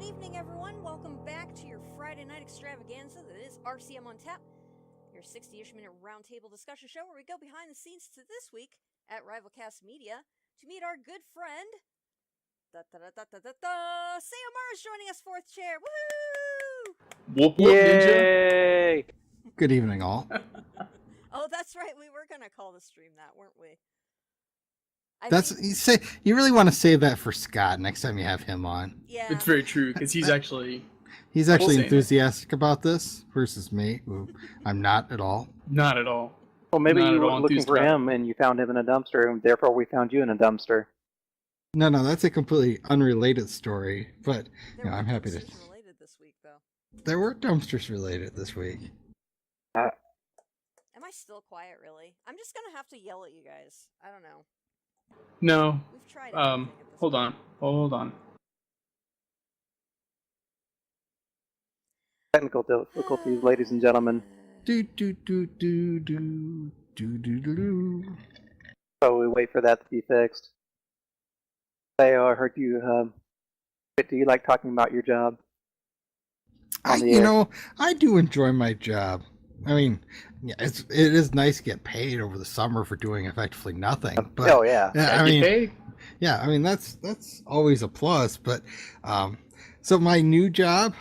evening, everyone. Welcome back to your Friday night extravaganza that is RCM on Tap, your 60-ish minute roundtable discussion show where we go behind the scenes to this week at RivalCast Media to meet our good friend, Sayo is joining us, fourth chair. Woohoo! Whoop whoop, Yay! ninja. Good evening, all. Oh, that's right. We were going to call the stream that, weren't we? You really want to save that for Scott next time you have him on. Yeah. It's very true, because he's actually enthusiastic about this versus me, who I'm not at all. not at all. Well, maybe Not you at were all looking enthused for about him and you found him in a dumpster, and therefore we found you in a dumpster. No, that's a completely unrelated story, but I'm happy to. Related this week, though. There were dumpsters related this week. Am I still quiet, really? I'm just going to have to yell at you guys. I don't know. No. We've tried everything at this Hold point. on. Technical difficulties, ladies and gentlemen. Do do do do do do do do do. So we wait for that to be fixed. Sayo, I heard you. Do you like talking about your job? I do enjoy my job. I mean, it is nice to get paid over the summer for doing effectively nothing. But, Oh yeah. I mean that's always a plus. But so my new job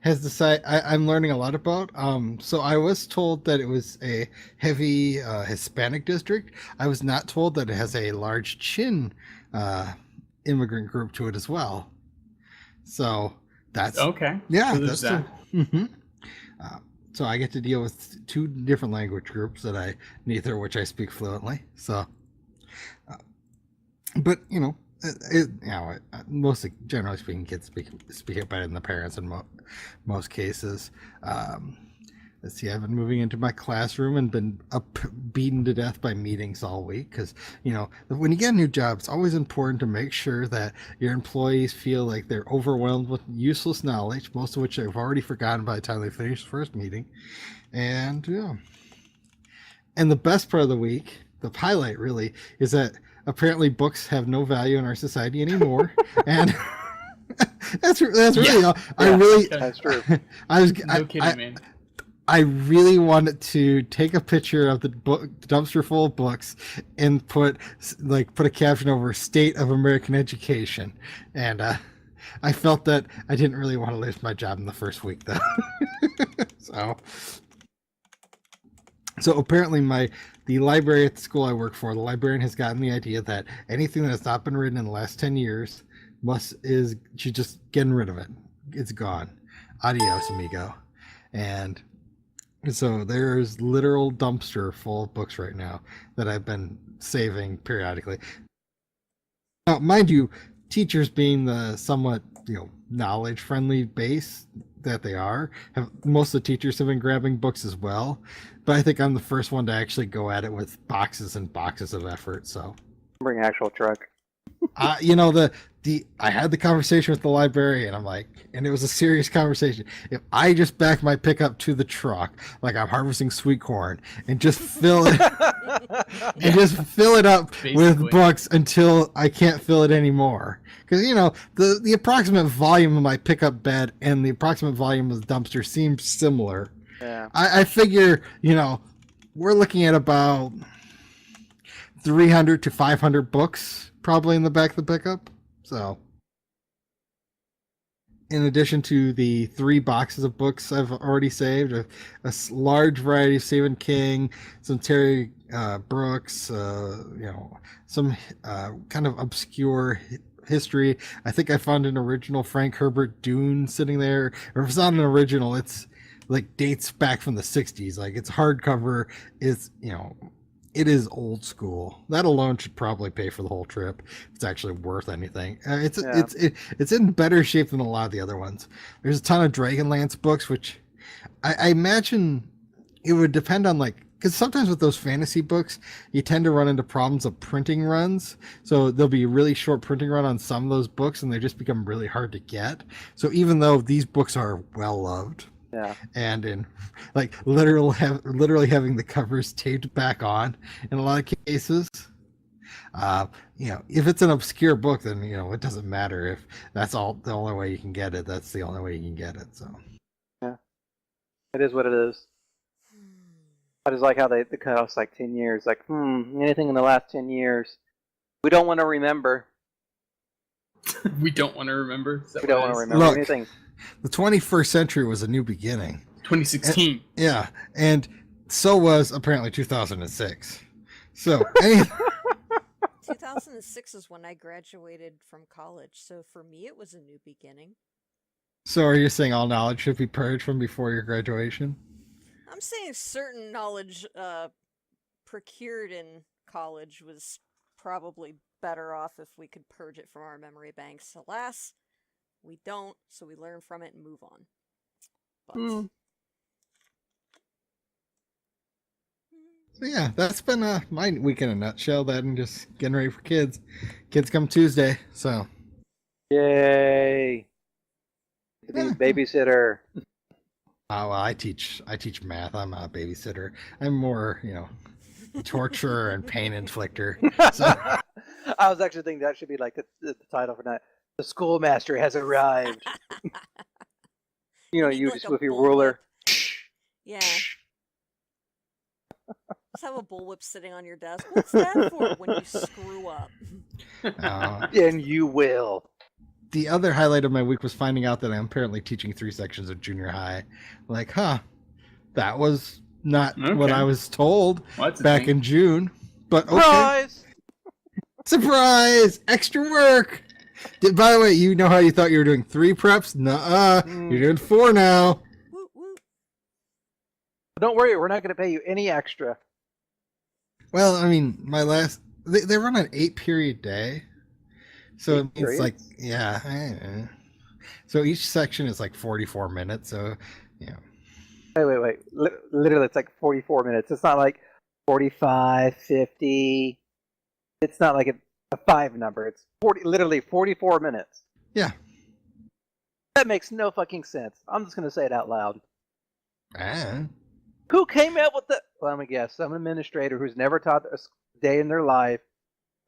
has decided I'm learning a lot about. So I was told that it was a heavy Hispanic district. I was not told that it has a large Chin immigrant group to it as well. So that's Okay. yeah. So That's there's that. So I get to deal with two different language groups neither of which I speak fluently. So, but mostly, generally speaking, kids speak it better than the parents in most cases. Let's see, I've been moving into my classroom and been beaten to death by meetings all week because, when you get a new job, it's always important to make sure that your employees feel like they're overwhelmed with useless knowledge, most of which they've already forgotten by the time they finish the first meeting. And, and the best part of the week, the highlight really, is that apparently books have no value in our society anymore. And that's really all. That's true. No kidding, man. I really wanted to take a picture of the dumpster full of books and put a caption over "State of American Education," and I felt that I didn't really want to lose my job in the first week, though. So apparently, the library at the school I work for, the librarian has gotten the idea that anything that has not been written in the last 10 years she's just getting rid of it. It's gone. Adios, amigo. And so there's literal dumpster full of books right now that I've been saving periodically. Now, mind you, teachers being the somewhat, knowledge-friendly base that they are, most of the teachers have been grabbing books as well. But I think I'm the first one to actually go at it with boxes and boxes of effort. So Bring an actual truck. I had the conversation with the librarian. I'm like, and it was a serious conversation. If I just back my pickup to the truck, like I'm harvesting sweet corn, and just fill it, up Basically. with books until I can't fill it anymore, because the approximate volume of my pickup bed and the approximate volume of the dumpster seems similar. Yeah. I figure, we're looking at about 300 to 500 books probably in the back of the pickup. So, in addition to the 3 boxes of books I've already saved, a large variety of Stephen King, some Terry Brooks, some kind of obscure history. I think I found an original Frank Herbert Dune sitting there. Or if it's not an original, it's like dates back from the 60s. Like it's hardcover. It's, it is old school. That alone should probably pay for the whole trip. It's actually worth anything. It's in better shape than a lot of the other ones. There's a ton of Dragonlance books, which I imagine it would depend on because sometimes with those fantasy books, you tend to run into problems of printing runs. So there'll be a really short printing run on some of those books, and they just become really hard to get. So even though these books are well loved, Yeah. and in literally having the covers taped back on in a lot of cases, If it's an obscure book, then it doesn't matter if that's all the only way you can get it. That's the only way you can get it. So yeah, it is what it is. I just like how the cutoff's like 10 years. Like, anything in the last 10 years, we don't want to remember. We don't want to remember. We don't want to remember anything. The 21st century was a new beginning. 2016. And so was apparently 2006. So 2006 is when I graduated from college, so for me it was a new beginning. So are you saying all knowledge should be purged from before your graduation? I'm saying certain knowledge procured in college was probably better off if we could purge it from our memory banks. Alas, we don't, so we learn from it and move on. But... So yeah, that's been my week in a nutshell. Then just getting ready for kids. Kids come Tuesday, so yay! To be a babysitter. Oh, well, I teach math. I'm not a babysitter. I'm more, torturer and pain inflictor. So. I was actually thinking that should be like the title for that. The schoolmaster has arrived. You like just with your ruler. Yeah. Just have a bullwhip sitting on your desk. What's that for when you screw up? And you will. The other highlight of my week was finding out that I'm apparently teaching 3 sections of junior high. Like, that was not what I was told back in June. But okay. Surprise! Surprise! Extra work! By the way, you know how you thought you were doing 3 preps? Nuh-uh. You're doing 4 now. Woo, woo. Don't worry, we're not going to pay you any extra. Well, I mean, they run an 8-period day. So it's like, so each section is like 44 minutes. So, Wait. Literally, it's like 44 minutes. It's not like 45, 50. It's not like a 5 number. It's literally 44 minutes. Yeah. That makes no fucking sense. I'm just going to say it out loud. Ah. Who came up with the... Well, let me guess. Some administrator who's never taught a day in their life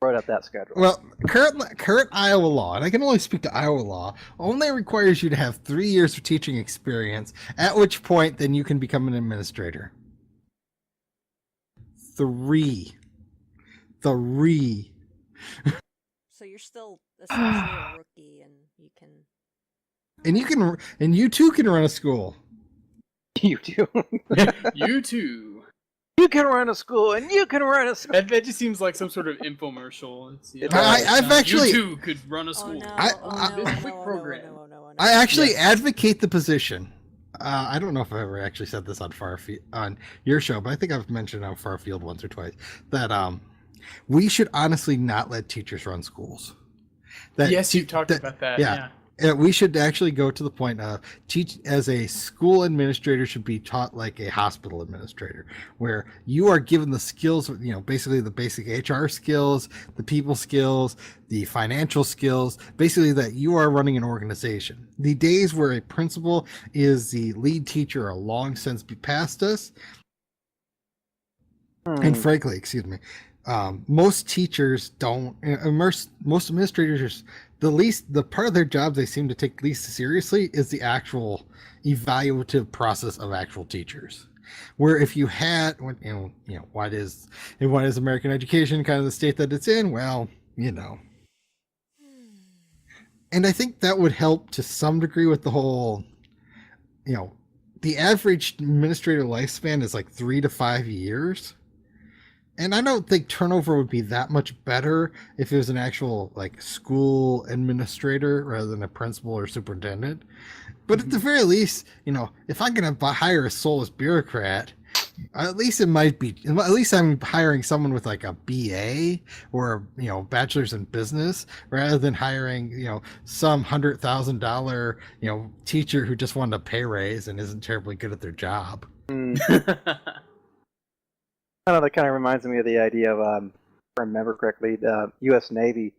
wrote up that schedule. Well, current Iowa law, and I can only speak to Iowa law, only requires you to have 3 years of teaching experience, at which point then you can become an administrator. 3. So you're still essentially a rookie, and you can... And you too can run a school. You too. You too. You can run a school, and you can run a school. That just seems like some sort of infomercial. I've actually... You too could run a school. I actually advocate the position. I don't know if I ever actually said this on your show, but I think I've mentioned on Farfield once or twice that we should honestly not let teachers run schools. Yes, you talked about that. Yeah. We should actually go to the point of teach as a school administrator should be taught like a hospital administrator, where you are given the skills, basically the basic HR skills, the people skills, the financial skills, basically that you are running an organization. The days where a principal is the lead teacher are long since past us. And frankly, most teachers don't, most administrators, the part of their job they seem to take least seriously is the actual evaluative process of actual teachers. Where if you had, what is American education, kind of the state that it's in, well, And I think that would help to some degree with the whole, the average administrator lifespan is like 3 to 5 years. And I don't think turnover would be that much better if it was an actual school administrator rather than a principal or superintendent. But at the very least, if I'm going to hire a soulless bureaucrat, at least I'm hiring someone with a BA or bachelor's in business rather than hiring some $100,000 teacher who just wanted a pay raise and isn't terribly good at their job. That kind of reminds me of the idea of, if I remember correctly, the U.S. Navy.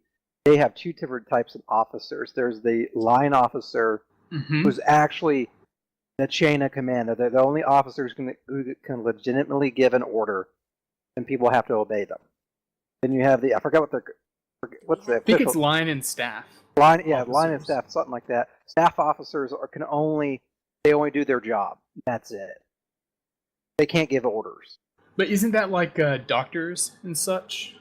They have 2 different types of officers. There's the line officer, who's actually the chain of command. They're the only officers who can legitimately give an order, and people have to obey them. Then you have I forgot what's the I think official it's line and staff. line officers. and staff, something like that. Staff officers they only do their job. That's it. They can't give orders. But isn't that like doctors and such?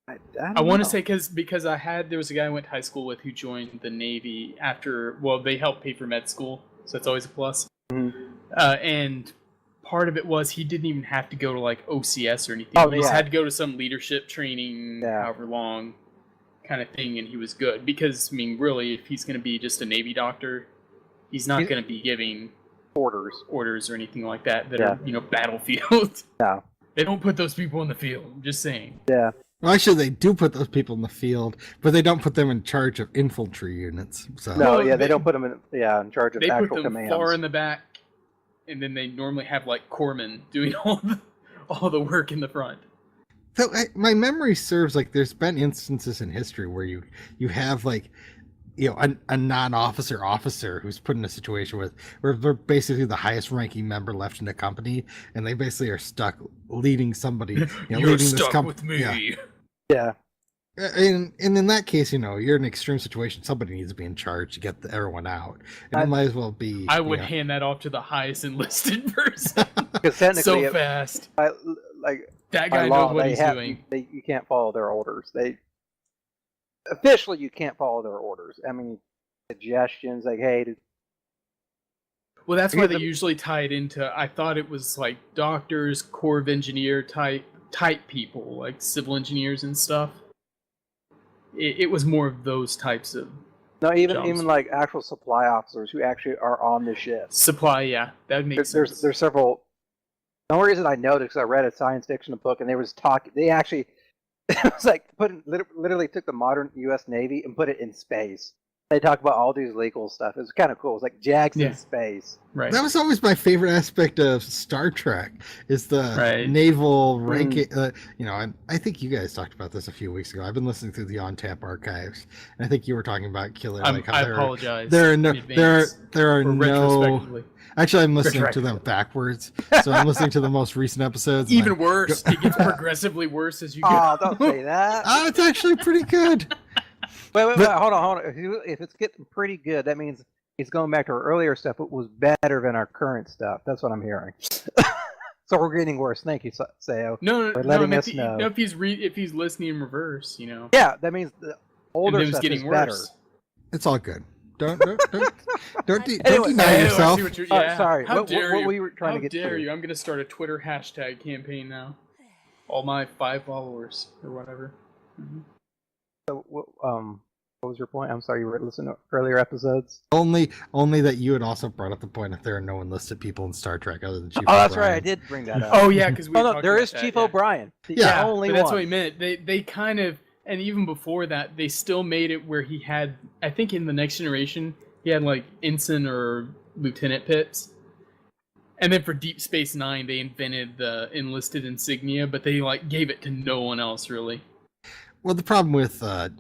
I want to say because there was a guy I went to high school with who joined the Navy they helped pay for med school, so that's always a plus. Mm-hmm. And part of it was he didn't even have to go to like OCS or anything. He just had to go to some leadership training, however long, kind of thing, and he was good. Because I mean, really, if he's going to be just a Navy doctor, he's not going to be giving orders or anything like that are battlefield. No, they don't put those people in the field. I'm just saying. Yeah. Well, actually, they do put those people in the field, but they don't put them in charge of infantry units. So. No, they don't put them in charge of actual commands. They put them far in the back, and then they normally have like corpsmen doing all the work in the front. So my memory serves, like there's been instances in history where you have like a non-officer who's put in a situation where they're basically the highest ranking member left in the company, and they basically are stuck leading somebody. You're leading stuck this with me. Yeah. And in that case, you're in an extreme situation. Somebody needs to be in charge to get everyone out. And it might as well be. I would hand that off to the highest enlisted person. Because technically, so fast. That guy knows what he's doing. You can't follow their orders. Officially, you can't follow their orders. I mean, suggestions like, hey. Well, that's why they usually tie it into. I thought it was like doctors, Corps of Engineer type people, like civil engineers and stuff. It was more of those types of. No, even like actual supply officers who actually are on the ship. Supply, yeah, that makes sense. There's several. The only reason I know this because I read a science fiction book and they actually. It was like literally took the modern U.S. Navy and put it in space. They talk about all these legal stuff. It was kind of cool. It was like Jackson in space. Right. That was always my favorite aspect of Star Trek is the naval ranking. And I think you guys talked about this a few weeks ago. I've been listening through the On-Tap archives, and I think you were talking about Killer. I apologize. There are no. Actually, I'm listening to them backwards, so I'm listening to the most recent episodes. Even worse. It gets progressively worse as you go. Oh, don't say that. It's actually pretty good. Wait, hold on. If it's getting pretty good, that means it's going back to our earlier stuff. It was better than our current stuff. That's what I'm hearing. So we're getting worse. Thank you, Sayo. No, for letting us know. If he's listening in reverse, Yeah, that means the older stuff is better. It's all good. Don't deny yourself. Sorry. What we were trying to get to? How dare you? I'm going to start a Twitter hashtag campaign now. All my 5 followers or whatever. Mm-hmm. So, what was your point? I'm sorry, you were listening to earlier episodes? Only that you had also brought up the point that there are no enlisted people in Star Trek other than Chief O'Brien. That's right. I did bring that up. Oh, yeah, because there is Chief O'Brien. The only that's one. what he meant. They kind of, and even before that, they still made it where he had, I think in the Next Generation, he had like ensign or lieutenant pits. And then for Deep Space Nine, they invented the enlisted insignia, but they like gave it to no one else really. Well, the problem with a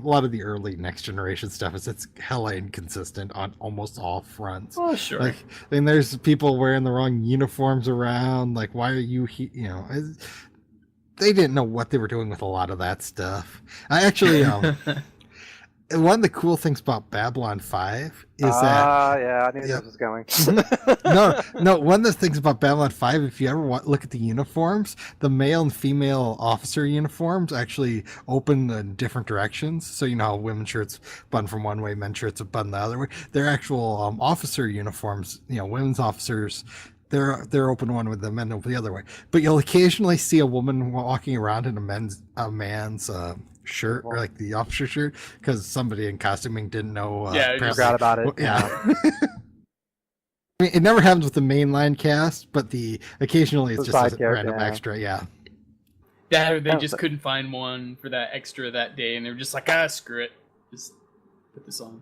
lot of the early Next Generation stuff is it's hella inconsistent on almost all fronts. Oh, sure. Like, then there's people wearing the wrong uniforms around. Like, why are you? They didn't know what they were doing with a lot of that stuff. I actually, one of the cool things about Babylon 5 is that... yeah, I knew this was going. No, one of the things about Babylon 5, if you ever look at the uniforms, the male and female officer uniforms actually open in different directions. So you know how women's shirts button from one way, men's shirts are button the other way. They're actual officer uniforms, women's officers... They're open one with the men open the other way. But you'll occasionally see a woman walking around in a man's shirt, or like the officer shirt, because somebody in costuming didn't know. I forgot about it. Yeah. I mean, it never happens with the mainline cast, but occasionally it's just a random extra. Yeah. They just couldn't find one for that extra that day, and they were just like, screw it, just put this on.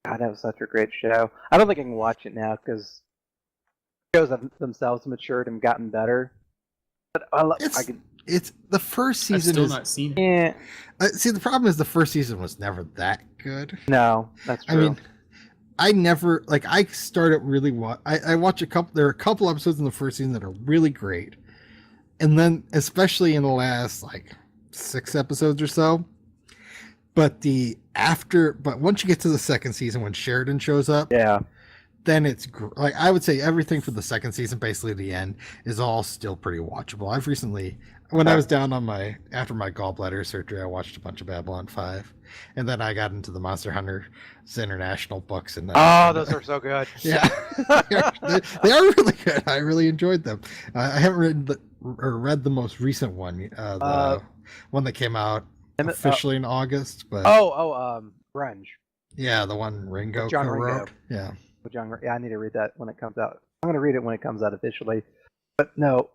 God, that was such a great show. I don't think I can watch it now because shows have themselves matured and gotten better. But it's the first season. I've still not seen it. Yeah. See, the problem is the first season was never that good. No, that's true. I mean, I never I started really I watch a couple. There are a couple episodes in the first season that are really great, and then especially in the last like 6 episodes or so. But once you get to the second season when Sheridan shows up, then it's like I would say everything for the second season, basically the end, is all still pretty watchable. I've recently, when I was down on after my gallbladder surgery, I watched a bunch of Babylon 5, and then I got into the Monster Hunters International books. And those are so good. Yeah, they are really good. I really enjoyed them. I haven't read the most recent one, the one that came out officially in August. But Grunge. Yeah, the one Ringo John wrote. Ringo. Yeah. I need to read that when it comes out. I'm going to read it when it comes out officially. But no.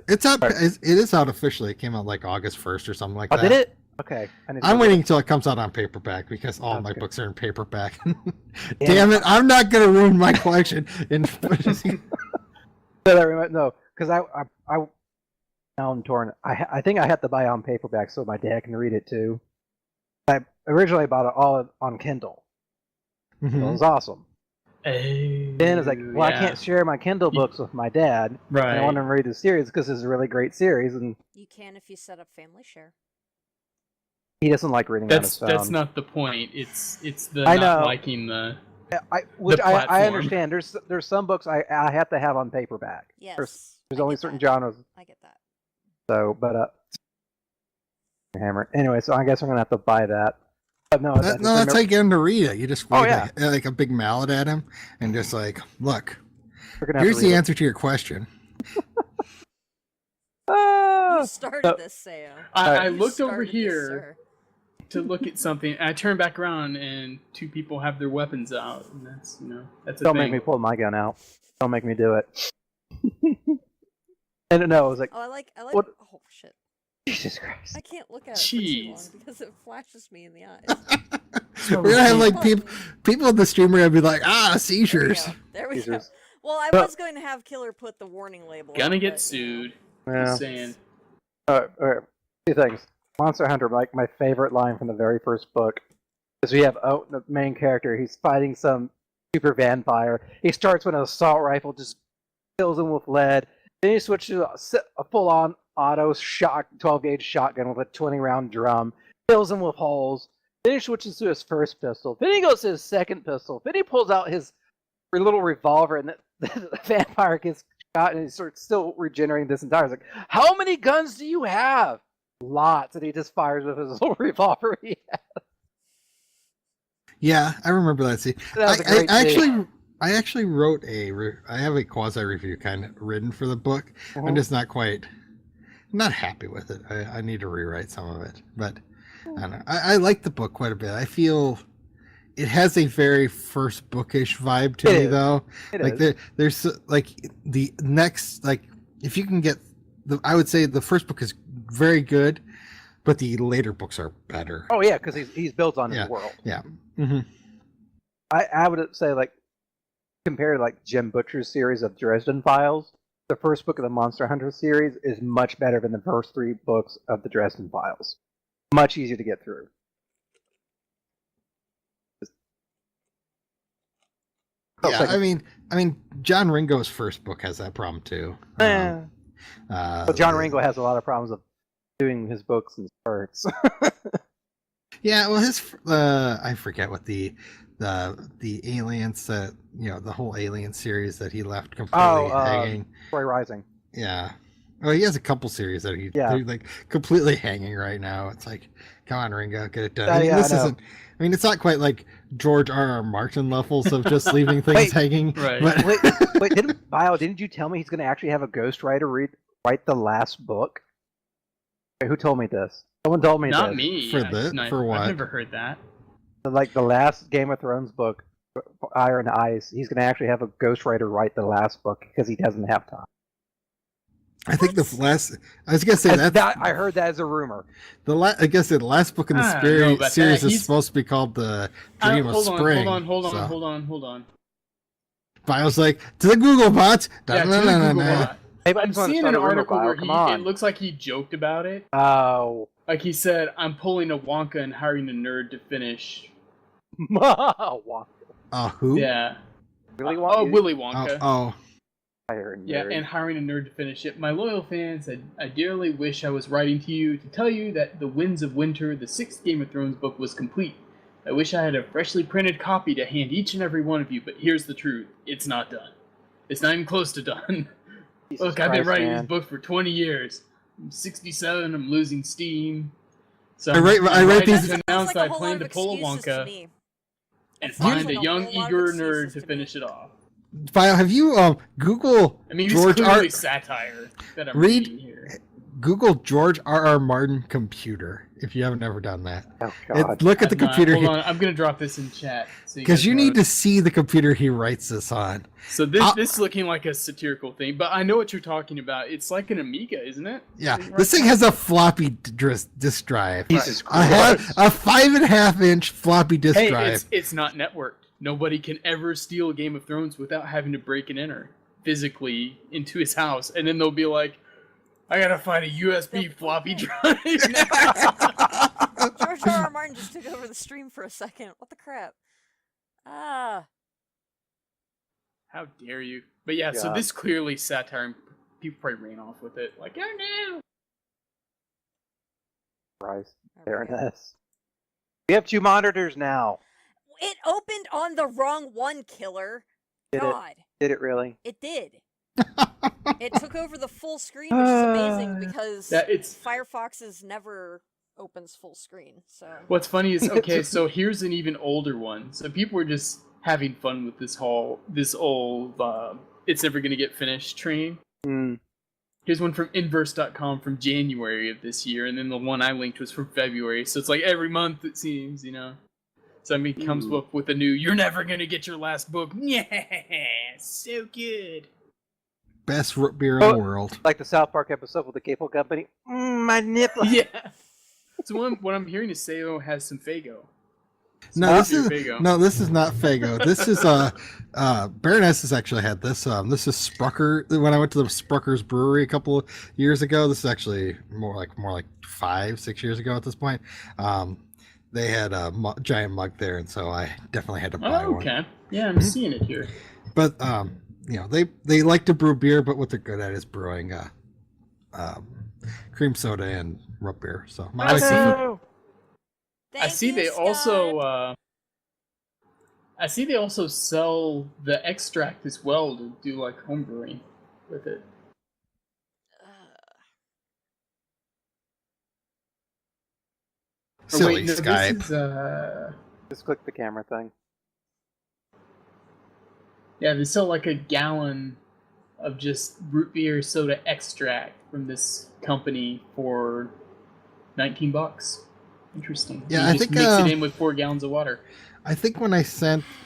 It's out. It is out officially. It came out like August 1st or something like that. Oh, did it? Okay. I'm waiting until it comes out on paperback because all my books are in paperback. Damn it. I'm not going to ruin my collection. No, because I now I'm torn. I think I have to buy it on paperback so my dad can read it too. I originally bought it all on Kindle. Mm-hmm. So it was awesome. Then it's like, I can't share my Kindle books with my dad. Right. And I want him to read the series because it's a really great series. And you can if you set up Family Share. He doesn't like reading on his phone. That's not the point. It's the not liking the. I understand. There's some books I have to have on paperback. Yes. There's only certain genres. I get that. So, but hammer. Anyway, so I guess I'm gonna have to buy that. But no, that's how you get him to read it. You just wave like a big mallet at him and just like, look, here's the answer to your question. You started this, Sayo. I looked over here to look at something, and I turned back around, and 2 people have their weapons out, and that's a Don't thing. make me pull my gun out. Don't make me do it. And no, it was like. Oh, I like. What? Oh shit. Jesus Christ! I can't look at it for too long because it flashes me in the eyes. We're gonna have like people in the stream are gonna be like, seizures. There we go. Well, I was going to have Killer put the warning label. Gonna get sued. Just saying. All right. 2 things. Monster Hunter, like my favorite line from the very first book, is we have the main character. He's fighting some super vampire. He starts with an assault rifle, just fills him with lead. Then he switches to a full-on auto 12-gauge shotgun with a 20-round drum. Fills him with holes. Then he switches to his first pistol. Then he goes to his second pistol. Then he pulls out his little revolver, and the vampire gets shot, and he's still regenerating this entire. It's like, how many guns do you have? Lots, and he just fires with his little revolver he has. Yeah, I remember that scene. I actually wrote I have a quasi review kind of written for the book. Uh-huh. I'm just not happy with it. I need to rewrite some of it, but I don't know. I like the book quite a bit. I feel it has a very first bookish vibe to me, though. There's like the next, like if you can get I would say the first book is very good, but the later books are better. Oh yeah, because he's built on his world. Yeah. Mm-hmm. I would say like compared to like Jim Butcher's series of Dresden Files, the first book of the Monster Hunter series is much better than the first 3 books of the Dresden Files. Much easier to get through. Yeah, I mean, John Ringo's first book has that problem too. But John Ringo has a lot of problems of doing his books in spurts. Yeah, well, I forget what the aliens that the whole Alien series that he left completely hanging. Story Rising. Yeah. Oh, he has a couple series that they're like completely hanging right now. It's like, come on, Ringo, get it done. This isn't. I mean, it's not quite like George R.R. Martin levels of just leaving things hanging. Right. But... wait, didn't you tell me he's going to actually have a ghostwriter write the last book? Wait, who told me this? Someone told me Not this. me. For what? I've never heard that. Like the last Game of Thrones book, Iron Ice, he's going to actually have a ghostwriter write the last book because he doesn't have time. I think the last. I was gonna say that. I heard that as a rumor. I guess the last book in the series is supposed to be called the Dream of Spring. Hold on. But I was like, to the Google bot. I'm seeing an article where it looks like he joked about it. Oh. Like he said, I'm pulling a Wonka and hiring a nerd to finish. Wonka. Who? Yeah. Willy Wonka? Willy Wonka. Yeah, and hiring a nerd to finish it. My loyal fans, I dearly wish I was writing to you to tell you that The Winds of Winter, the 6th Game of Thrones book, was complete. I wish I had a freshly printed copy to hand each and every one of you, but here's the truth. It's not done. It's not even close to done. Look, I've been writing these books for 20 years. I'm 67, I'm losing steam. So I write these to announce that I plan to pull a Wonka and find a young, eager nerd to finish it off. File, have you Google George R. satire that I'm reading here. Google George R.R. Martin computer if you haven't ever done that. Oh God! Look at the computer. Hold on, I'm gonna drop this in chat because you need to see the computer he writes this on. So this is looking like a satirical thing, but I know what you're talking about. It's like an Amiga, isn't it? Yeah, this thing has a floppy disk drive. Jesus Christ. A 5.5-inch floppy disk drive. It's not networked. Nobody can ever steal Game of Thrones without having to break and enter physically into his house, and then they'll be like, I gotta find a USB floppy drive now. George R.R. Martin just took over the stream for a second. What the crap? Ah. How dare you? But yeah, so this clearly satire, and people probably ran off with it. Like, oh no! Christ, fairness. We have 2 monitors now. It opened on the wrong one, killer. God. Did it really? It did. It took over the full screen, which is amazing because Firefox's never opens full screen. So what's funny is so here's an even older one. So people were just having fun with this old it's never gonna get finished train. Here's one from inverse.com from January of this year, and then the one I linked was from February. So it's like every month it seems, Somebody comes up with a new, you're never gonna get your last book. Yeah, so good. Best root beer in the world. Like the South Park episode with the cable company. My nipple. Yeah. So what I'm hearing is Sayo has some Faygo. No, this is not Faygo. This is Baroness has actually had this. This is Sprucker. When I went to the Sprucker's Brewery a couple of years ago, this is actually more like 5-6 years ago at this point. They had a giant mug there, and so I definitely had to buy one. Okay. Yeah, I'm seeing it here. But they like to brew beer, but what they're good at is brewing cream soda and root beer. So I see they also sell the extract as well to do like home brewing with it. Silly Skype. Just click the camera thing. Yeah, they sell like a gallon of just root beer soda extract from this company for $19. Interesting. Yeah, I think mix it in with 4 gallons of water. I think when I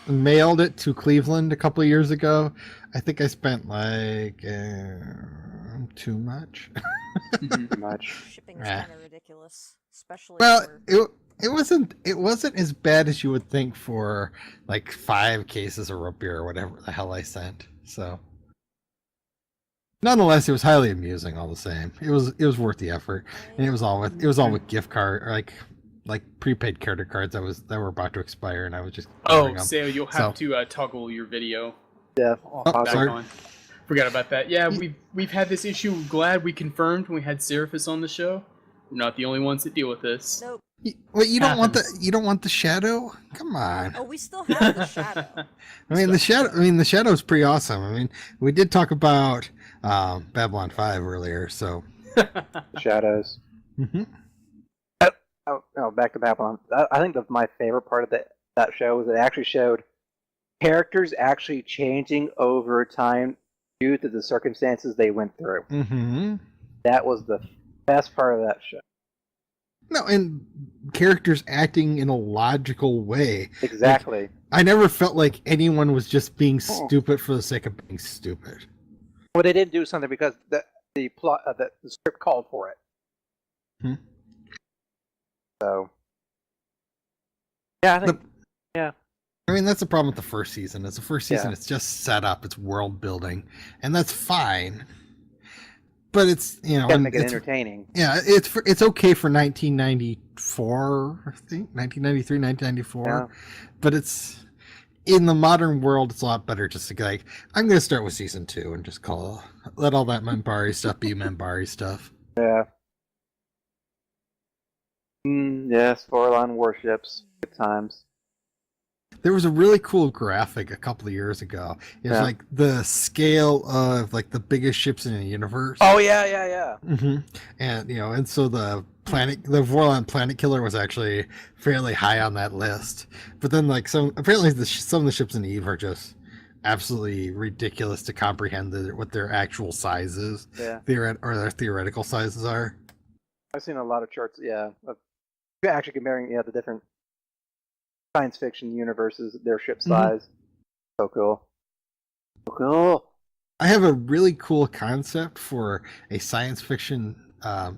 mailed it to Cleveland a couple of years ago, I think I spent like too much. Too much. Shipping is kind of ridiculous, especially. Well, it wasn't as bad as you would think for like 5 cases of root beer or whatever the hell I sent. So, nonetheless, it was highly amusing. All the same, it was worth the effort, and it was all with gift card or like prepaid credit cards that were about to expire, and I was just so you'll have to toggle your video. Yeah. Back on. Forgot about that. Yeah, we've had this issue. Glad we confirmed when we had Seraphis on the show. We're not the only ones that deal with this. Nope. Wait, you don't want the shadow? Come on. Oh, we still have the shadow. the shadow is pretty awesome. I mean, we did talk about Babylon 5 earlier, so Shadows. Mm-hmm. Oh, back to Babylon. I think my favorite part of that show was it actually showed characters actually changing over time due to the circumstances they went through. Mm-hmm. That was the best part of that show. No, and characters acting in a logical way. Exactly. Like, I never felt like anyone was just being stupid for the sake of being stupid. Well, they didn't do something because the plot, the script called for it. So, yeah, I think, I mean, that's the problem with the first season. It's the first season, it's just set up, it's world building, and that's fine. But it's, gotta make it entertaining. Yeah, it's okay for 1994, I think, 1993, 1994. Yeah. But in the modern world, it's a lot better just to be like, I'm going to start with season 2 and just let all that Membari stuff be Membari stuff. Yeah. Yes, four-line warships. Good times. There was a really cool graphic a couple of years ago. It was like the scale of like the biggest ships in the universe. Oh yeah. Mm-hmm. And and so the Vorlon Planet Killer was actually fairly high on that list. But then like some of the ships in Eve are just absolutely ridiculous to comprehend what their actual sizes, their theoretical sizes are. I've seen a lot of charts. Yeah, actually comparing the different science fiction universes, their ship size. So cool. I have a really cool concept for a science fiction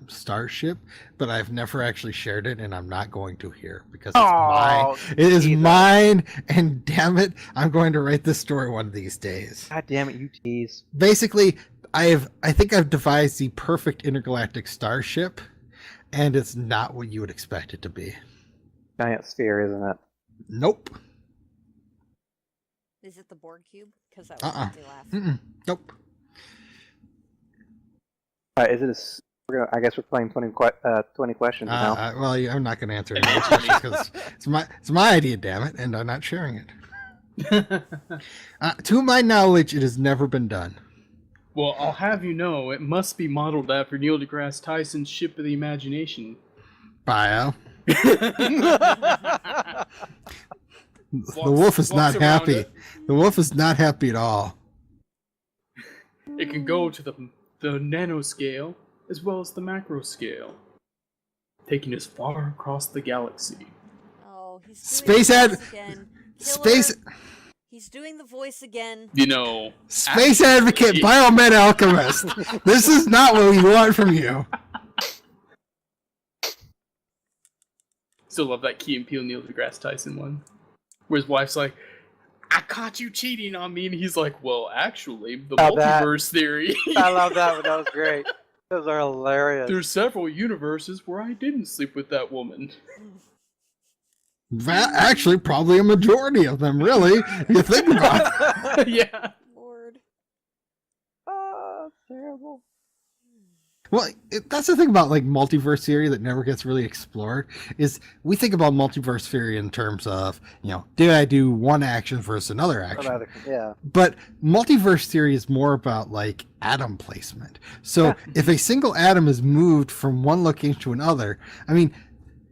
starship, but I've never actually shared it, and I'm not going to here because it's mine. It is mine, and damn it, I'm going to write this story one of these days. God damn it, you tease. Basically, I think I've devised the perfect intergalactic starship, and it's not what you would expect it to be. Giant sphere, isn't it? Nope. Is it the Borg cube? Because that would make me laugh. Nope. Is it I guess we're playing 20 questions now. Well, I'm not going to answer any questions because it's my idea, damn it, and I'm not sharing it. To my knowledge, it has never been done. Well, I'll have you know, it must be modeled after Neil deGrasse Tyson's Ship of the Imagination. Bio. The wolf is not happy. The wolf is not happy at all. It can go to the nanoscale as well as the macro scale, taking us far across the galaxy. Oh, he's He's doing the voice again. Space advocate, biomed alchemist. This is not what we want from you. Still love that Key and Peele Neil deGrasse Tyson one, where his wife's like, "I caught you cheating on me," and he's like, "Well, actually, the multiverse theory." I love that one. That was great. Those are hilarious. There's several universes where I didn't sleep with that woman. Actually, probably a majority of them, really. You think about it. Yeah. Lord. Oh, terrible. Well, that's the thing about like multiverse theory that never gets really explored. Is we think about multiverse theory in terms of did I do one action versus another action? Yeah. But multiverse theory is more about like atom placement. So if a single atom is moved from one location to another, I mean,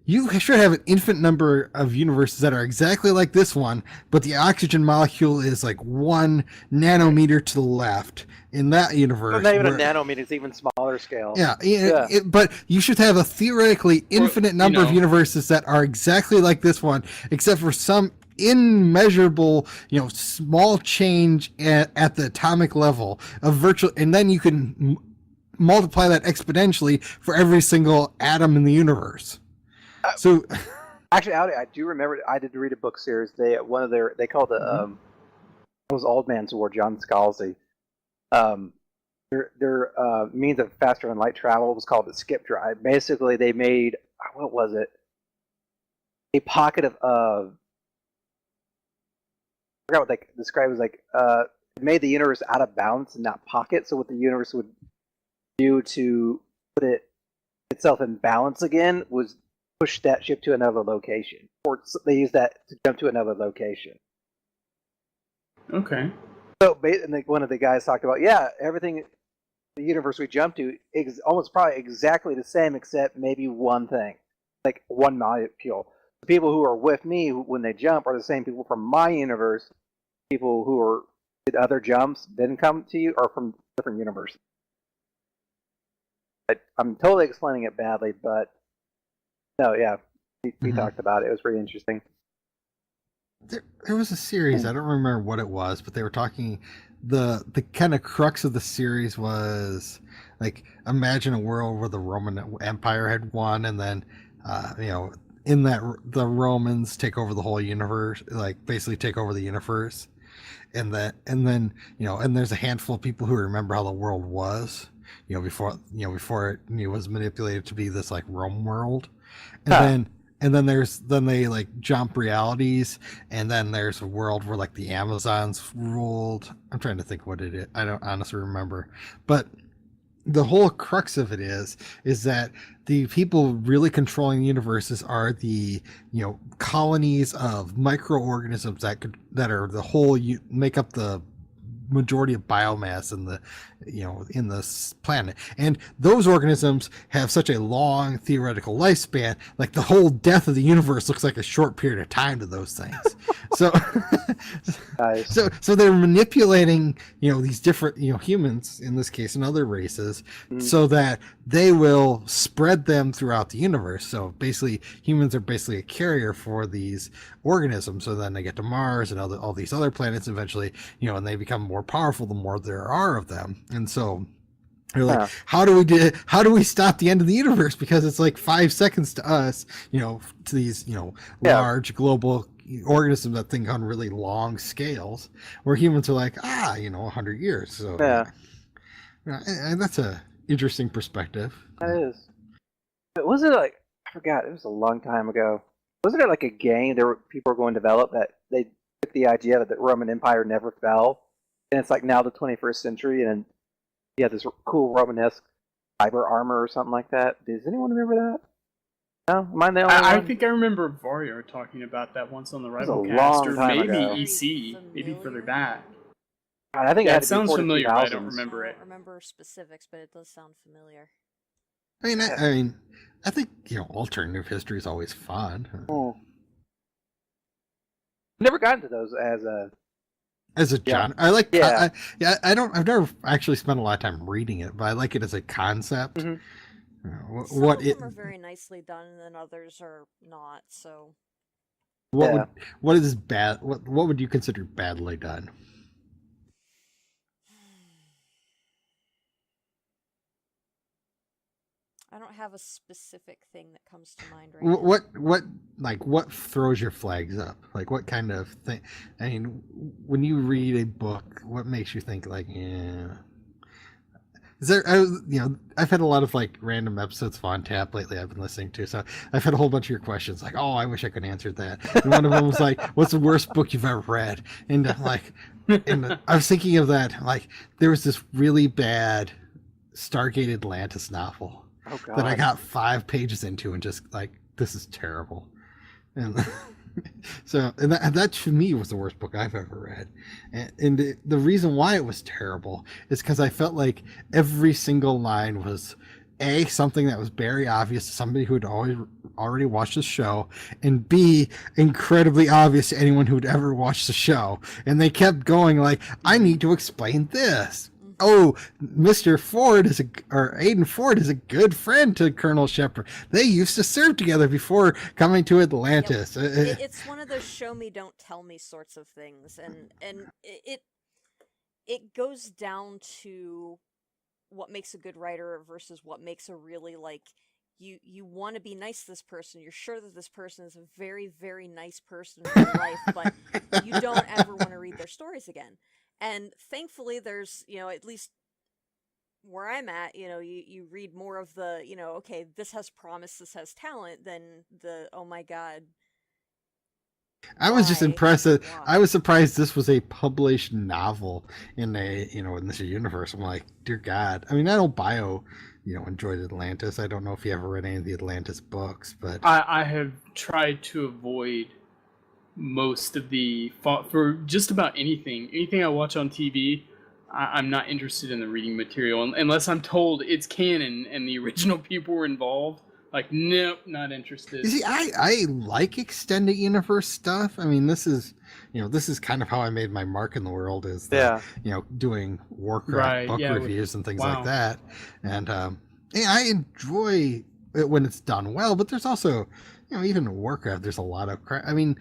you should have an infinite number of universes that are exactly like this one, but the oxygen molecule is like 1 nanometer to the left in that universe. Well, not even a nanometer, it's even smaller scale. Yeah. But you should have a theoretically infinite number of universes that are exactly like this one, except for some immeasurable, small change at the atomic level of virtual, and then you can multiply that exponentially for every single atom in the universe. So, actually, I do remember. I did read a book series. They called it it was Old Man's War. John Scalzi. Their means of faster than light travel was called the skip drive. Basically, they made what was it? A pocket of I forgot what they described as like it made the universe out of balance and not pocket. So what the universe would do to put itself in balance again was push that ship to another location, or they use that to jump to another location. Okay. So, and one of the guys talked about, everything, the universe we jump to is almost probably exactly the same, except maybe one thing, like one molecule. The people who are with me when they jump are the same people from my universe. People who did other jumps didn't come to you are from different universes. I'm totally explaining it badly, but no, we talked about it. It was pretty interesting. There was a series, I don't remember what it was, but they were talking, the kind of crux of the series was like, imagine a world where the Roman Empire had won, and then in that the Romans take over the whole universe, like basically take over the universe, and then and there's a handful of people who remember how the world was, before it was manipulated to be this like Rome world. And and then they like jump realities, and then there's a world where like the Amazons ruled. I'm trying to think what it is. I don't honestly remember, but the whole crux of it is that the people really controlling the universes are the colonies of microorganisms that are the whole make up the majority of biomass in the in this planet, and those organisms have such a long theoretical lifespan, like the whole death of the universe looks like a short period of time to those things. So Nice. so they're manipulating these different humans in this case and other races, so that they will spread them throughout the universe. So basically humans are basically a carrier for these organisms, so then they get to Mars and all these other planets eventually, and they become more powerful the more there are of them. And so they're like, how do we stop the end of the universe, because it's like 5 seconds to us, to these large global organisms that think on really long scales, where humans are like 100 years. So and that's a interesting perspective. That is. But was it like, I forgot, it was a long time ago. Wasn't it like a game people were going to develop that they took the idea that the Roman Empire never fell, and it's like now the 21st century, and you have this cool Romanesque fiber armor or something like that. Does anyone remember that? No? Am I the only one? I think I remember Vario talking about that once on the RivalCast, or maybe EC, maybe further back. I think it sounds familiar, but I don't remember it. I don't remember specifics, but it does sound familiar. I think alternative history is always fun. Never got into those as a genre. I like. Yeah. I've never actually spent a lot of time reading it, but I like it as a concept. Mm-hmm. Some of them are very nicely done, and then others are not. So. What is bad? What would you consider badly done? I don't have a specific thing that comes to mind right now. What throws your flags up? Like, what kind of thing? I mean, when you read a book, what makes you think like, yeah? Is there, I've had a lot of like random episodes of On Tap lately I've been listening to, so I've had a whole bunch of your questions like, oh, I wish I could answer that. And one of them was like, what's the worst book you've ever read? And I'm like, I was thinking of that, like, there was this really bad Stargate Atlantis novel that I got 5 pages into and just like, this is terrible. And so, and that to me was the worst book I've ever read. And the reason why it was terrible is because I felt like every single line was A, something that was very obvious to somebody who had already watched the show, and B, incredibly obvious to anyone who had ever watched the show. And they kept going like, I need to explain this. Oh, Mr. Ford Aiden Ford is a good friend to Colonel Shepard. They used to serve together before coming to Atlantis. It's one of those show me, don't tell me sorts of things, and it goes down to what makes a good writer versus what makes a really, like, you want to be nice to this person. You're sure that this person is a very, very nice person in real life, but you don't ever want to read their stories again. And thankfully, there's, at least where I'm at, you read more of the, okay, this has promise, this has talent, than the, oh my God. I was just impressed that I was surprised this was a published novel in in this universe. I'm like, dear God. I mean, I know Bio, enjoyed Atlantis. I don't know if you ever read any of the Atlantis books, but I have tried to avoid most of for just about anything I watch on TV. I'm not interested in the reading material unless I'm told it's canon and the original people were involved. Like, nope, not interested. You see, I like extended universe stuff. I mean, this is kind of how I made my mark in the world, is doing Warcraft book reviews and things like that. And I enjoy it when it's done well, but there's also, even in Warcraft, there's a lot of crap. I mean,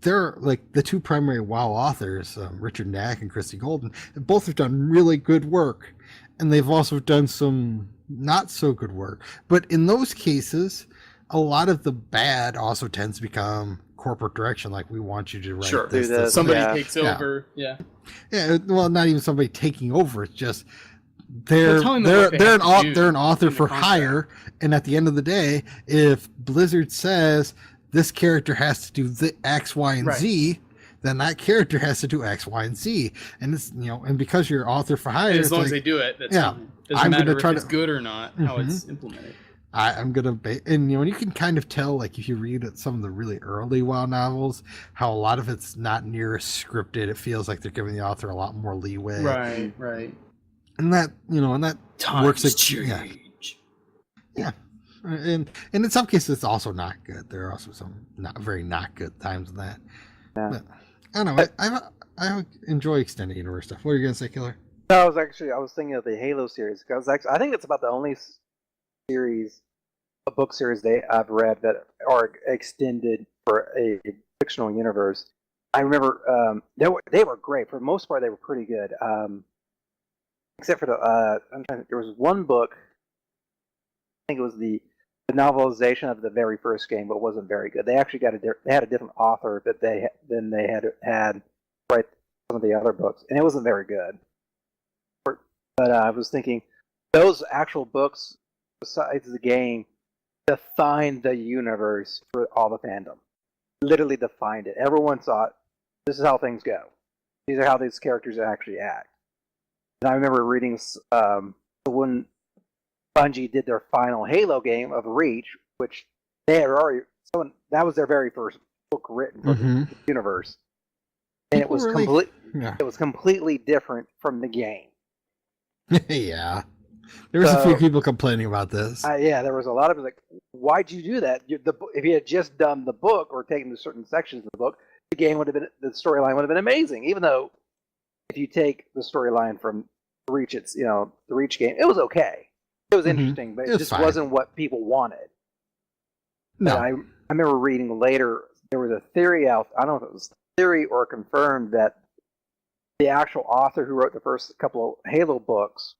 they're like the two primary WoW authors, Richard Knack and Christy Golden. Both have done really good work, and they've also done some not so good work. But in those cases, a lot of the bad also tends to become corporate direction. Like, we want you to write this. Somebody takes over. Yeah. Well, not even somebody taking over. It's just they're an author for contract. hire, and at the end of the day, if Blizzard says this character has to do the X, Y, and Z, then that character has to do X, Y, and Z. And it's and because you're author for hire, as long as they do it, that's fine. Doesn't matter if it's good or not, how it's implemented. I'm gonna and you can kind of tell, like if you read some of the really early WoW novels, how a lot of it's not near as scripted. It feels like they're giving the author a lot more leeway. Right. And that and that Times works. Change. Yeah. And in some cases it's also not good. There are also some not good times in that. Yeah. But I don't know. I enjoy extended universe stuff. What are you gonna say, Killer? No, I was thinking of the Halo series because I think it's about the only book series I've read that are extended for a fictional universe. I remember they were great. For the most part, they were pretty good. Except for there was one book. I think it was the novelization of the very first game, but it wasn't very good. They actually they had a different author that they had write some of the other books, and it wasn't very good. But I was thinking those actual books, besides the game, defined the universe for all the fandom. Literally defined it. Everyone thought, this is how things go. These are how these characters actually act. And I remember reading when Bungie did their final Halo game of Reach, which they had already... that was their very first book written for the universe. And it was completely different from the game. Yeah. There was a few people complaining about this. Yeah, there was a lot of like, why'd you do that? If you had just done the book or taken the certain sections of the book, the storyline would have been amazing. Even though, if you take the storyline from Reach, the Reach game, it was okay. It was interesting, but it just wasn't what people wanted. No, I remember reading later there was a theory out. I don't know if it was theory or confirmed that the actual author who wrote the first couple of Halo books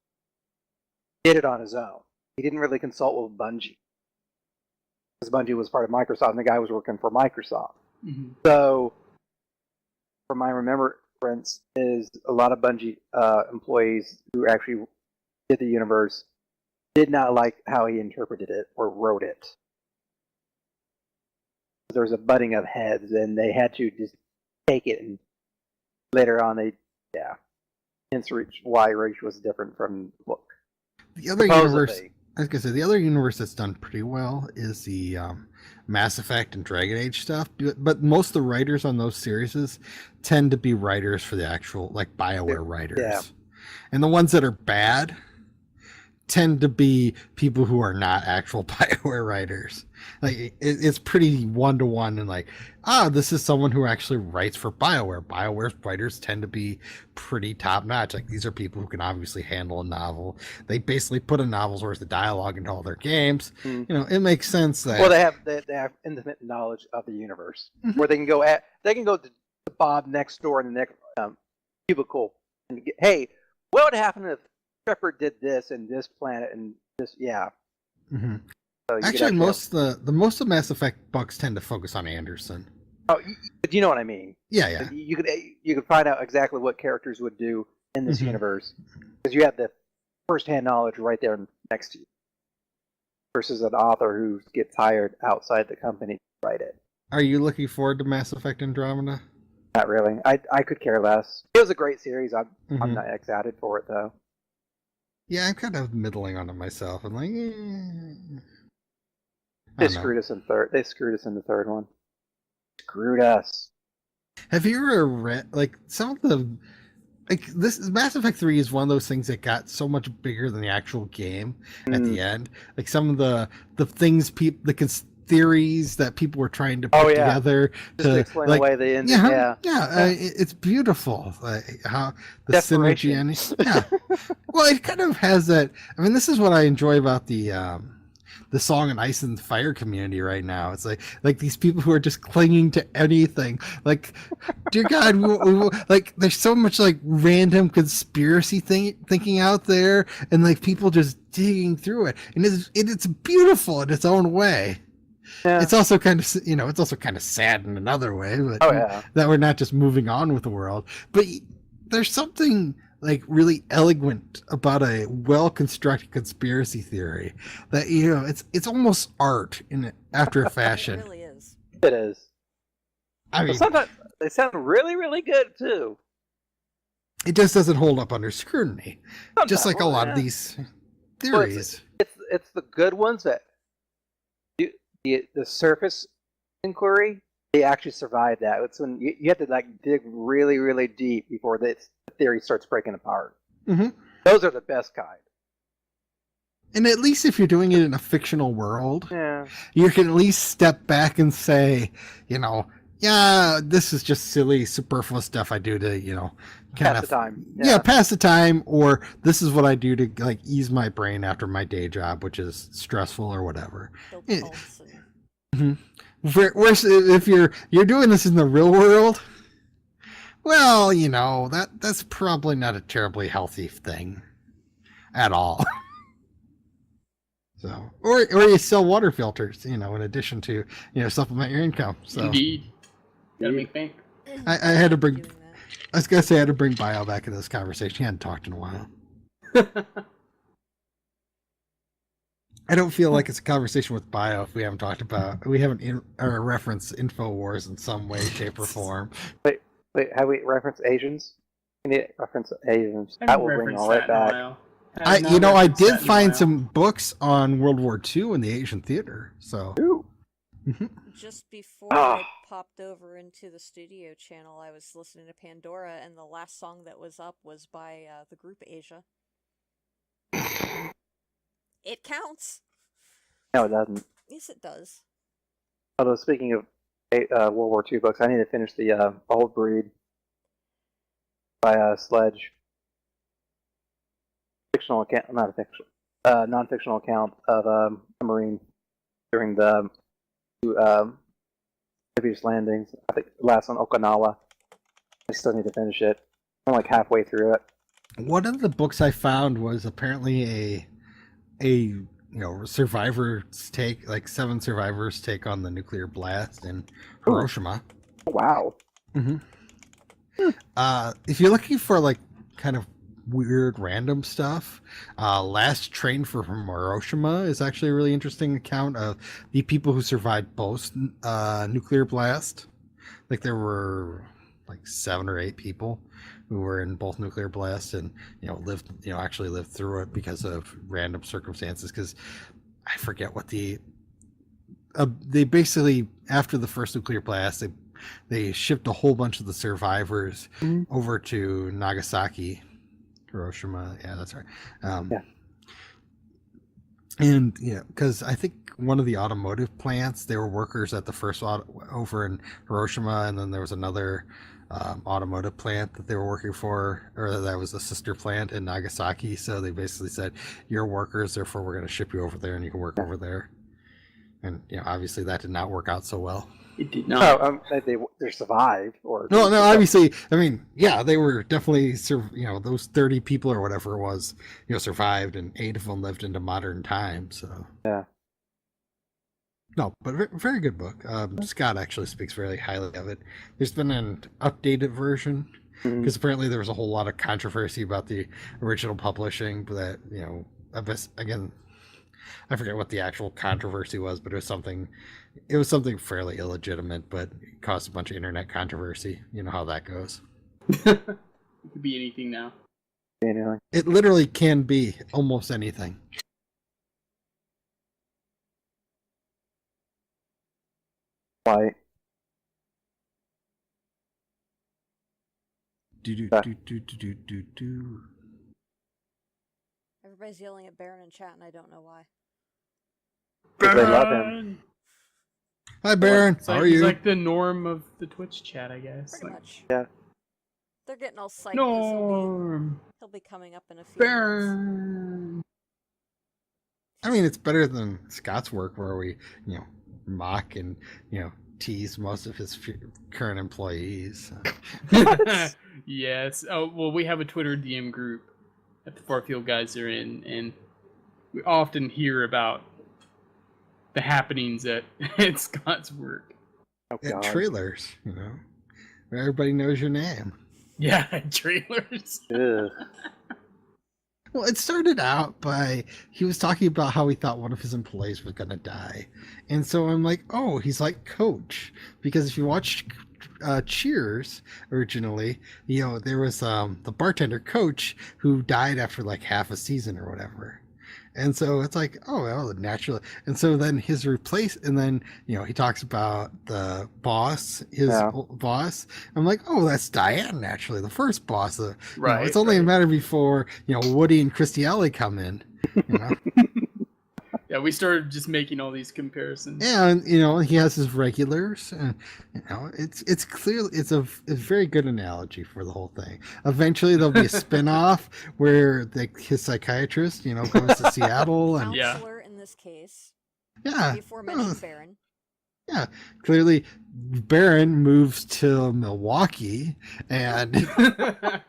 did it on his own. He didn't really consult with Bungie. Because Bungie was part of Microsoft, and the guy was working for Microsoft. Mm-hmm. So, from my remembrance, is a lot of Bungie employees who actually did the universe did not like how he interpreted it or wrote it. There was a butting of heads, and they had to just take it, and later on hence why Reach was different from the book. The other universe, I was gonna say, the other universe that's done pretty well is the Mass Effect and Dragon Age stuff. But most of the writers on those series tend to be writers for the actual, like, BioWare writers. Yeah. And the ones that are bad tend to be people who are not actual BioWare writers. Like, it's pretty one-to-one, and like, this is someone who actually writes for BioWare. BioWare's writers tend to be pretty top-notch. Like, these are people who can obviously handle a novel. They basically put a novel's worth of dialogue into all their games. It makes sense that... Well, they have intimate knowledge of the universe, where they can go to Bob next door in the next cubicle and get, hey, what would happen if Shepard did this and this planet and this? Yeah. Mm-hmm. So actually, most of the Mass Effect books tend to focus on Anderson. Oh, but you know what I mean? Yeah. You could find out exactly what characters would do in this universe because you have the first-hand knowledge right there next to you, versus an author who gets hired outside the company to write it. Are you looking forward to Mass Effect Andromeda? Not really. I could care less. It was a great series. I'm not excited for it though. Yeah, I'm kind of middling on it myself. I'm like, They screwed us in the third one. Screwed us. Have you ever read, like, some of the, like, this Mass Effect 3 is one of those things that got so much bigger than the actual game at the end. Like, some of the things theories that people were trying to put together to explain away the end. It's beautiful. Like, how the synergy and well, it kind of has that. I mean, this is what I enjoy about the Song and Ice and Fire community right now. It's like these people who are just clinging to anything. Like, dear God, like, there's so much like random conspiracy thinking out there, and like people just digging through it, and it's beautiful in its own way. Yeah. It's also kind of sad in another way, but that we're not just moving on with the world. But there's something like really eloquent about a well-constructed conspiracy theory that it's almost art after a fashion. It really is. It is. I mean, sometimes they sound really, really good too. It just doesn't hold up under scrutiny, just like a lot of these theories. Well, it's the good ones that the surface inquiry, they actually survive that. It's when you have to like dig really, really deep before the theory starts breaking apart. Mm-hmm. Those are the best kind. And at least if you're doing it in a fictional world, yeah, you can at least step back and say, yeah, this is just silly, superfluous stuff I do to, kind pass the time. Yeah, pass the time, or this is what I do to like ease my brain after my day job, which is stressful or whatever. Mm-hmm. Whereas if you're doing this in the real world, well, that's probably not a terribly healthy thing at all. So, or you sell water filters, in addition to supplement your income. So indeed, gotta make bank. I had to bring. I was gonna say I had to bring Bio back into this conversation. He hadn't talked in a while. I don't feel like it's a conversation with Bio if we haven't referenced InfoWars in some way, shape, or form. Wait, have we referenced Asians? We need to reference Asians. That will bring all that back. I did find some books on World War II in the Asian theater. So just before I popped over into the studio channel, I was listening to Pandora, and the last song that was up was by the group Asia. It counts. No, it doesn't. Yes, it does. Although speaking of World War II books, I need to finish the Old Breed by Sledge. Fictional account, not a fictional, non-fictional account of a Marine during the two previous landings. I think the last on Okinawa. I still need to finish it. I'm like halfway through it. One of the books I found was apparently a survivors take, like 7 survivors take on the nuclear blast in Hiroshima. Wow. Mm-hmm. If you're looking for like kind of weird random stuff, Last Train from Hiroshima is actually a really interesting account of the people who survived both nuclear blast. Like there were like 7 or 8 people who were in both nuclear blasts and actually lived through it because of random circumstances. Because I forget what they basically, after the first nuclear blast, they shipped a whole bunch of the survivors over to Nagasaki. Hiroshima, yeah, that's right. And because I think one of the automotive plants, they were workers at the first over in Hiroshima, and then there was another automotive plant that they were working for, or that was a sister plant in Nagasaki. So they basically said, "You're workers, therefore we're going to ship you over there, and you can work over there." And obviously that did not work out so well. It did not. No, they survived, or no. Obviously, I mean, yeah, they were definitely, those 30 people or whatever it was, survived, and 8 of them lived into modern times. So yeah, no, but very good book. Scott actually speaks very highly of it. There's been an updated version because apparently there was a whole lot of controversy about the original publishing, but that again, I forget what the actual controversy was, but it was something fairly illegitimate, but it caused a bunch of internet controversy. You know how that goes. It could be anything now. Anything. It literally can be almost anything. Why? Everybody's yelling at Baron in chat, and I don't know why. They love him. Hi, Baron. How are you? He's like the norm of the Twitch chat, I guess. Pretty much. Yeah. They're getting all psyched. Norm. He'll be coming up in a few Baron. minutes. I mean, it's better than Scott's work where we, mock and, tease most of his current employees. Yes. Oh, well, we have a Twitter DM group that the Farfield guys are in, and we often hear about the happenings at Scott's work. Oh, At trailers, where everybody knows your name. Yeah, trailers. Well, it started out by he was talking about how he thought one of his employees was going to die. And so I'm like, oh, he's like Coach. Because if you watch Cheers originally, there was the bartender Coach who died after like half a season or whatever. And so it's like, oh, well, naturally. And so then and then, he talks about the boss, boss. I'm like, oh, that's Diane, naturally, the first boss. Right. It's only a matter before, Woody and Christy Alley come in. Yeah, we started just making all these comparisons. Yeah, and he has his regulars. And, it's clearly it's a very good analogy for the whole thing. Eventually, there'll be a spin-off where his psychiatrist, goes to Seattle and counselor in this case. Yeah, The aforementioned Baron. Yeah, clearly, Baron moves to Milwaukee, and that's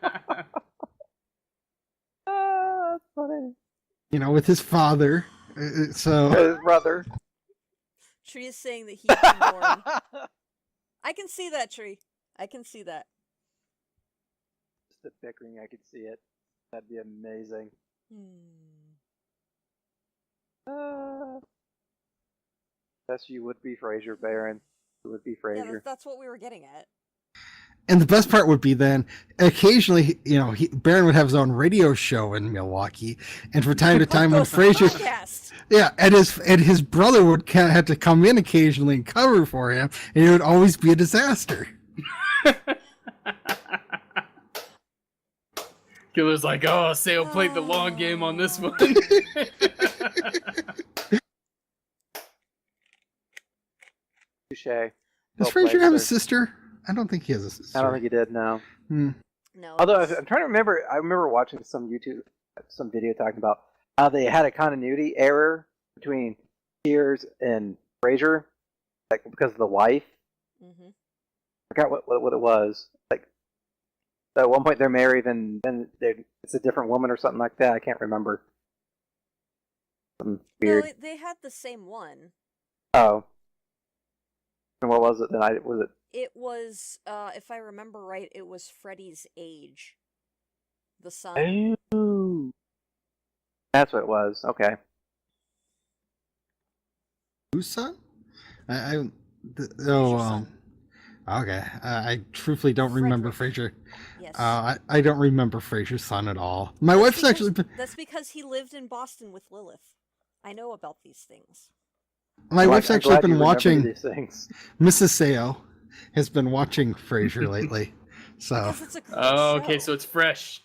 funny. With his father. So his brother. Tree is saying that he's boring. I can see that, Tree. I can see that. Just the bickering, I could see it. That'd be amazing. Yes, you would be Frasier, Baron. You would be Frasier. Yeah, that's what we were getting at. And the best part would be then, occasionally, Baron would have his own radio show in Milwaukee, and from time to time when Frasier, and his brother would have to come in occasionally and cover for him, and it would always be a disaster. Killer's like, oh, Sayo played the long game on this one. Touche. Does Frasier have a sister? I don't think he has a sister. I don't think he did, no. No. Although I'm trying to remember, I remember watching some video talking about how they had a continuity error between Cheers and Frasier, like because of the wife. Mm-hmm. I forgot what it was. Like at one point they're married, and then it's a different woman or something like that. I can't remember. Something weird. No, they had the same one. Oh. And what was it then? Was it? It was, if I remember right, it was Freddy's age. The son. Oh. That's what it was. Okay. Whose son? Okay. I truthfully don't remember Frasier. Yes. I don't remember Frasier's son at all. My wife's actually. That's because he lived in Boston with Lilith. I know about these things. My wife's actually been watching these things. Mrs. Sayo has been watching Frasier lately. So. Okay, so it's fresh.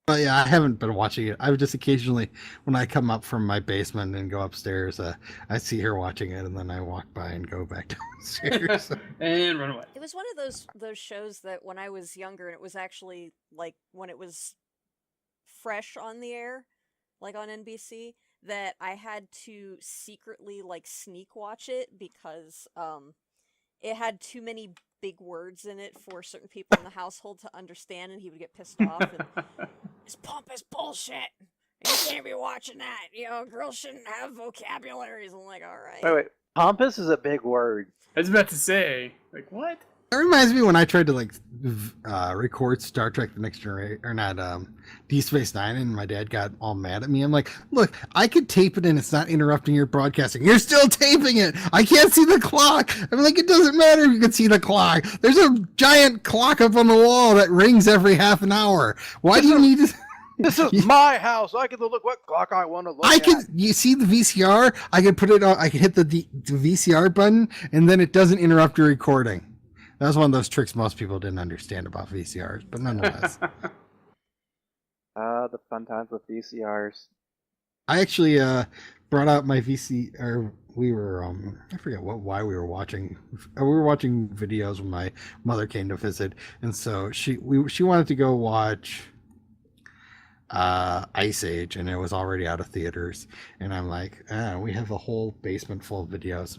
Well, yeah, I haven't been watching it. I would just occasionally, when I come up from my basement and go upstairs, I see her watching it, and then I walk by and go back downstairs. And run away. It was one of those shows that when I was younger, and it was actually like when it was fresh on the air, like on NBC, that I had to secretly like sneak watch it because it had too many big words in it for certain people in the household to understand, and he would get pissed off. And this pompous bullshit. You can't be watching that. Girls shouldn't have vocabularies. I'm like, all right. Wait. Pompous is a big word. I was about to say, like, what? That reminds me when I tried to record Star Trek: The Next Generation, or not, Deep Space Nine, and my dad got all mad at me. I'm like, look, I could tape it and it's not interrupting your broadcasting. You're still taping it. I can't see the clock. I'm like, it doesn't matter if you can see the clock. There's a giant clock up on the wall that rings every half an hour. Why do you need to? This is my house. I can look what clock I want to look at. You see the VCR? I can put it on. I can hit the VCR button, and then it doesn't interrupt your recording. That was one of those tricks most people didn't understand about VCRs, but nonetheless. The fun times with VCRs. I actually brought out my VCR. We were I forget why we were watching. We were watching videos when my mother came to visit, and so she wanted to go watch Ice Age, and it was already out of theaters, and I'm like, we have a whole basement full of videos.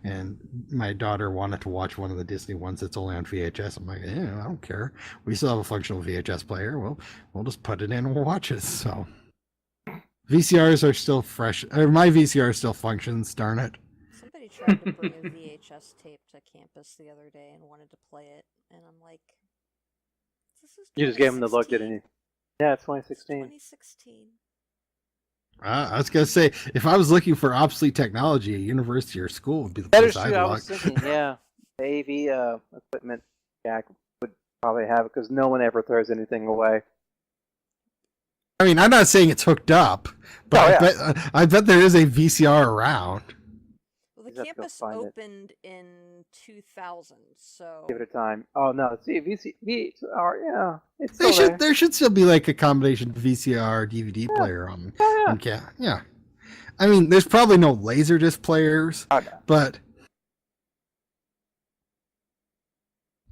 And my daughter wanted to watch one of the Disney ones that's only on VHS. I'm like, I don't care. We still have a functional VHS player. We'll just put it in and we'll watch it. So VCRs are still fresh. My VCR still functions, darn it. Somebody tried to bring a VHS tape to campus the other day and wanted to play it, and I'm like, This is You just gave him the look, didn't you? Yeah, it's 2016. 2016. I was gonna say, if I was looking for obsolete technology, a university or school would be the That place is I'd true. I look. was thinking, yeah, the AV equipment jack would probably have it because no one ever throws anything away. I mean, I'm not saying it's hooked up, but Oh, yeah. I bet there is a VCR around. Well, the Just have to go campus find it. opened in 2000, so Give it a time. Oh no, see VCR, yeah, it's still there. There should still be like a combination VCR DVD player on. Oh, yeah. Yeah. I mean, there's probably no Laserdisc players, Oh, no. but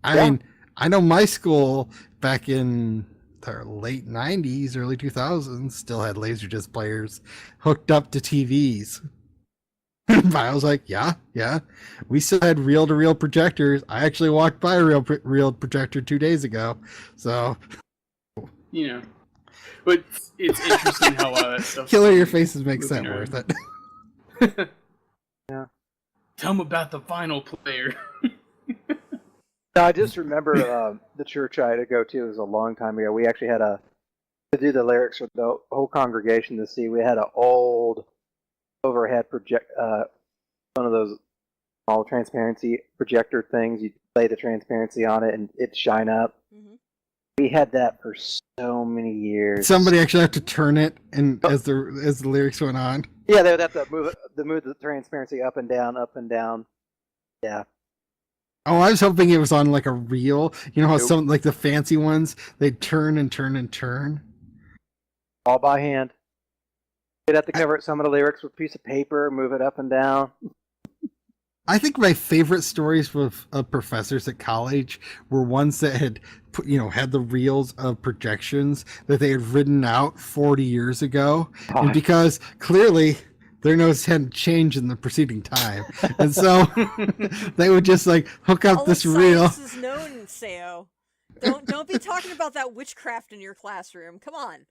I mean, I know my school back in the late 90s, early 2000s still had Laserdisc players hooked up to TVs. I was like, yeah. We still had reel-to-reel projectors. I actually walked by a real projector 2 days ago. So, you know, but it's interesting how a lot of that stuff. Killer Your Faces makes that worth it. Yeah. Tell them about the vinyl player. No, I just remember the church I had to go to. It was a long time ago. We actually had to do the lyrics for the whole congregation to see. We had an old overhead project, one of those small transparency projector things. You lay the transparency on it and it'd shine up. Mm-hmm. We had that for so many years. Somebody actually had to turn it, and as the lyrics went on. Yeah, they would have to move the transparency up and down, up and down. Yeah. Oh, I was hoping it was on like a reel. You know how Nope. some like the fancy ones, they'd turn and turn and turn. All by hand. You'd have to cover some of the lyrics with a piece of paper, move it up and down. I think my favorite stories with professors at college were ones that had put, had the reels of projections that they had written out 40 years ago. And because clearly their notes hadn't changed in the preceding time. And so they would just like hook up this reel. Science is known, Sayo. Don't be talking about that witchcraft in your classroom. Come on.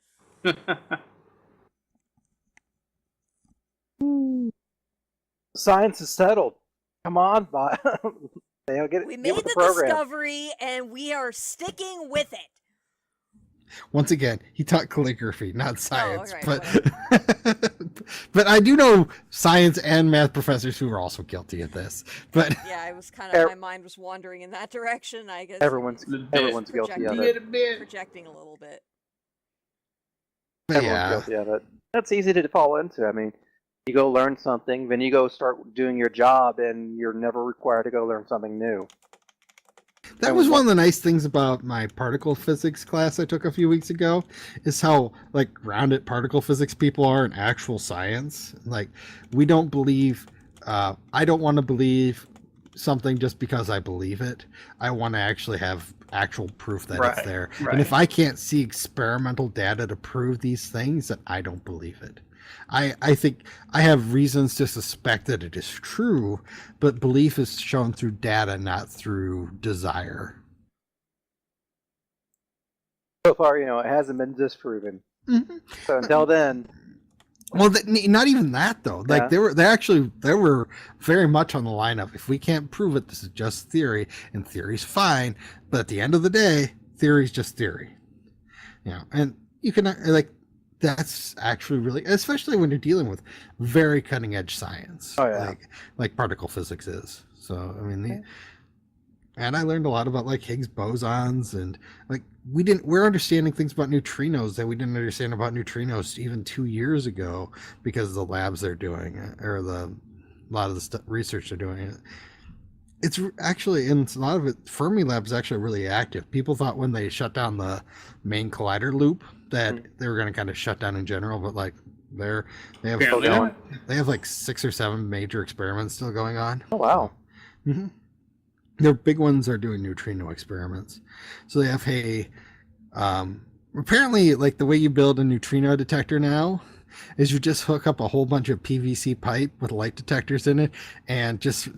Science is settled. Come on, We made the discovery, and we are sticking with it. Once again, he taught calligraphy, not science. Right, but I do know science and math professors who are also guilty of this. But yeah, I was kind of my mind was wandering in that direction. I guess everyone's guilty of it. Projecting a little bit. Everyone's guilty of it. That's easy to fall into. I mean, you go learn something, then you go start doing your job, and you're never required to go learn something new. That was one of the nice things about my particle physics class I took a few weeks ago, is how like grounded particle physics people are in actual science. Like, we don't believe, I don't want to believe something just because I believe it. I want to actually have actual proof that it's there. Right. And if I can't see experimental data to prove these things, then I don't believe it. I think I have reasons to suspect that it is true, but belief is shown through data, not through desire. So far, it hasn't been disproven. Mm-hmm. So until then. Well, not even that though. Like they were very much on the line of, if we can't prove it, this is just theory, and theory's fine. But at the end of the day, theory's just theory. And you can that's actually really, especially when you're dealing with very cutting edge science. Oh, yeah. Like particle physics is. So I mean, and I learned a lot about like Higgs bosons, and like we're understanding things about neutrinos that we didn't understand about neutrinos even 2 years ago because of the labs they're doing, or a lot of the research they're doing. It's actually, and a lot of it, Fermi Lab is actually really active. People thought when they shut down the main collider loop that they were going to kind of shut down in general, but like they have like 6 or 7 major experiments still going on. Oh wow! Mm-hmm. Their big ones are doing neutrino experiments. So they have apparently like the way you build a neutrino detector now is you just hook up a whole bunch of PVC pipe with light detectors in it, and just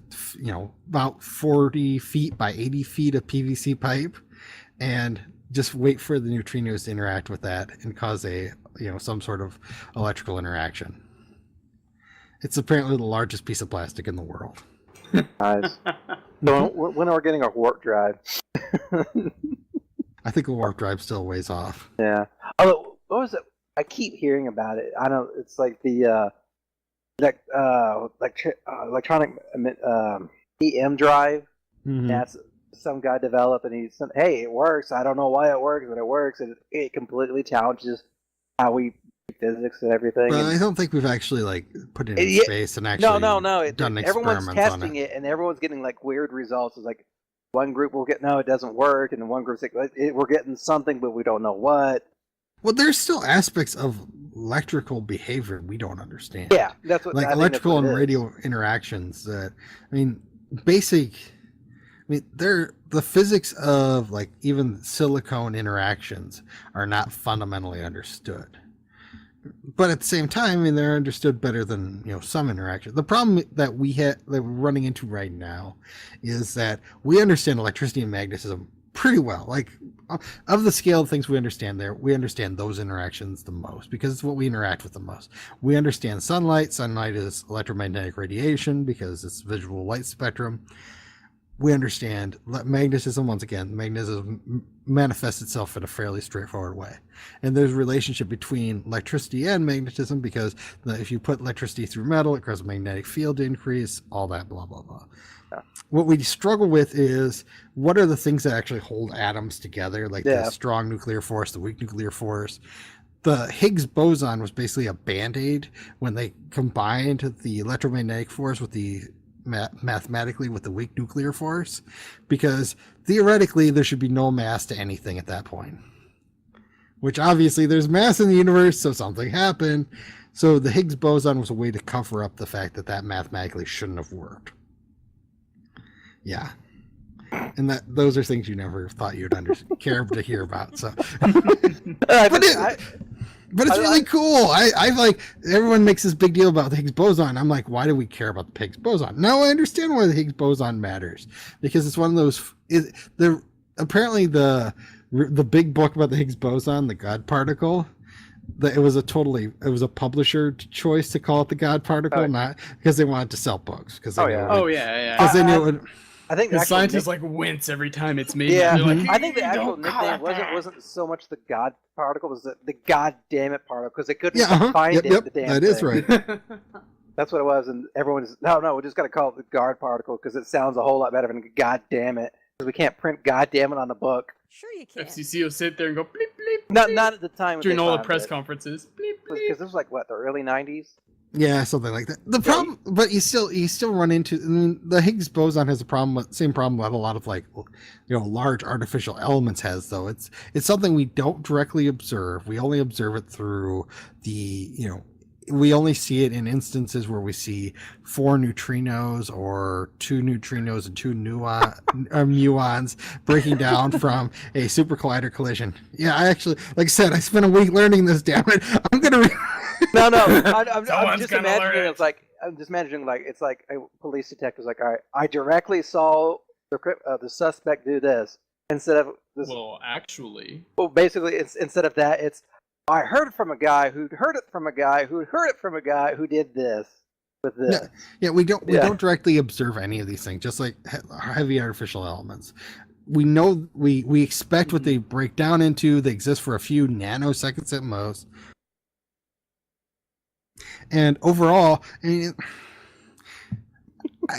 about 40 feet by 80 feet of PVC pipe, and just wait for the neutrinos to interact with that and cause a some sort of electrical interaction. It's apparently the largest piece of plastic in the world. Nice. So when are we getting a warp drive? I think a warp drive still ways off. Yeah. Although, what was it? I keep hearing about it. I don't. It's like the electronic EM drive. Mm-hmm. That's some guy developed, and he said, "Hey, it works. I don't know why it works, but it works. And it completely challenges how we do physics and everything." But and, I don't think we've actually like put it in space and actually no. done Everyone's experiments testing on it, and everyone's getting like weird results. It's like one group will get no, it doesn't work, and one group's like we're getting something, but we don't know what. Well, there's still aspects of electrical behavior we don't understand. Yeah, that's what like electrical and radio interactions. That they're the physics of like even silicone interactions are not fundamentally understood. But at the same time, I mean, they're understood better than some interactions. The problem that that we're running into right now is that we understand electricity and magnetism pretty well. Like of the scale of things we understand we understand those interactions the most because it's what we interact with the most. We understand sunlight. Sunlight is electromagnetic radiation because it's visual light spectrum. We understand magnetism. Once again, magnetism manifests itself in a fairly straightforward way. And there's a relationship between electricity and magnetism because if you put electricity through metal, it causes a magnetic field increase, all that blah, blah, blah. Yeah. What we struggle with is what are the things that actually hold atoms together, like the strong nuclear force, the weak nuclear force. The Higgs boson was basically a band-aid when they combined the electromagnetic force with the mathematically with the weak nuclear force, because theoretically there should be no mass to anything at that point, which obviously there's mass in the universe, so something happened. So the Higgs boson was a way to cover up the fact that mathematically shouldn't have worked. Yeah, and those are things you never thought you'd care to hear about. So But it's really cool. I like, everyone makes this big deal about the Higgs boson. I'm like, why do we care about the Higgs boson? Now I understand why the Higgs boson matters, because it's one of those. Apparently the big book about the Higgs boson, the God particle, it was a publisher choice to call it the God particle, not because they wanted to sell books. Because because they knew. I think the scientists wince every time it's made. Yeah, like, I think the actual nickname wasn't so much the God particle, was the God damn it particle, because they couldn't find it. The damn that thing. Is right. That's what it was, and everyone's no, we just got to call it the God particle because it sounds a whole lot better than God damn it. Because we can't print God damn it on the book. Sure, you can. FCC will sit there and go bleep bleep. bleep not at the time during all the press conferences. Because this was like what, the early '90s. Yeah, something like that. The problem, but you still run into. I mean, the Higgs boson has same problem that a lot of large artificial elements has. Though it's something we don't directly observe. We only observe it through we only see it in instances where we see 4 neutrinos or 2 neutrinos and 2 muons breaking down from a super collider collision. Yeah, I actually, like I said, I spent a week learning this. Damn it, I'm gonna. No, I'm just imagining it's like a police detective's like, all right, I directly saw the suspect do this instead of this. Well, actually. Well, basically, it's instead of that, it's I heard it from a guy who heard it from a guy who heard it from a guy who did this with this. Yeah, we don't directly observe any of these things, just like heavy artificial elements. We know we expect what they break down into. They exist for a few nanoseconds at most. And overall, I mean,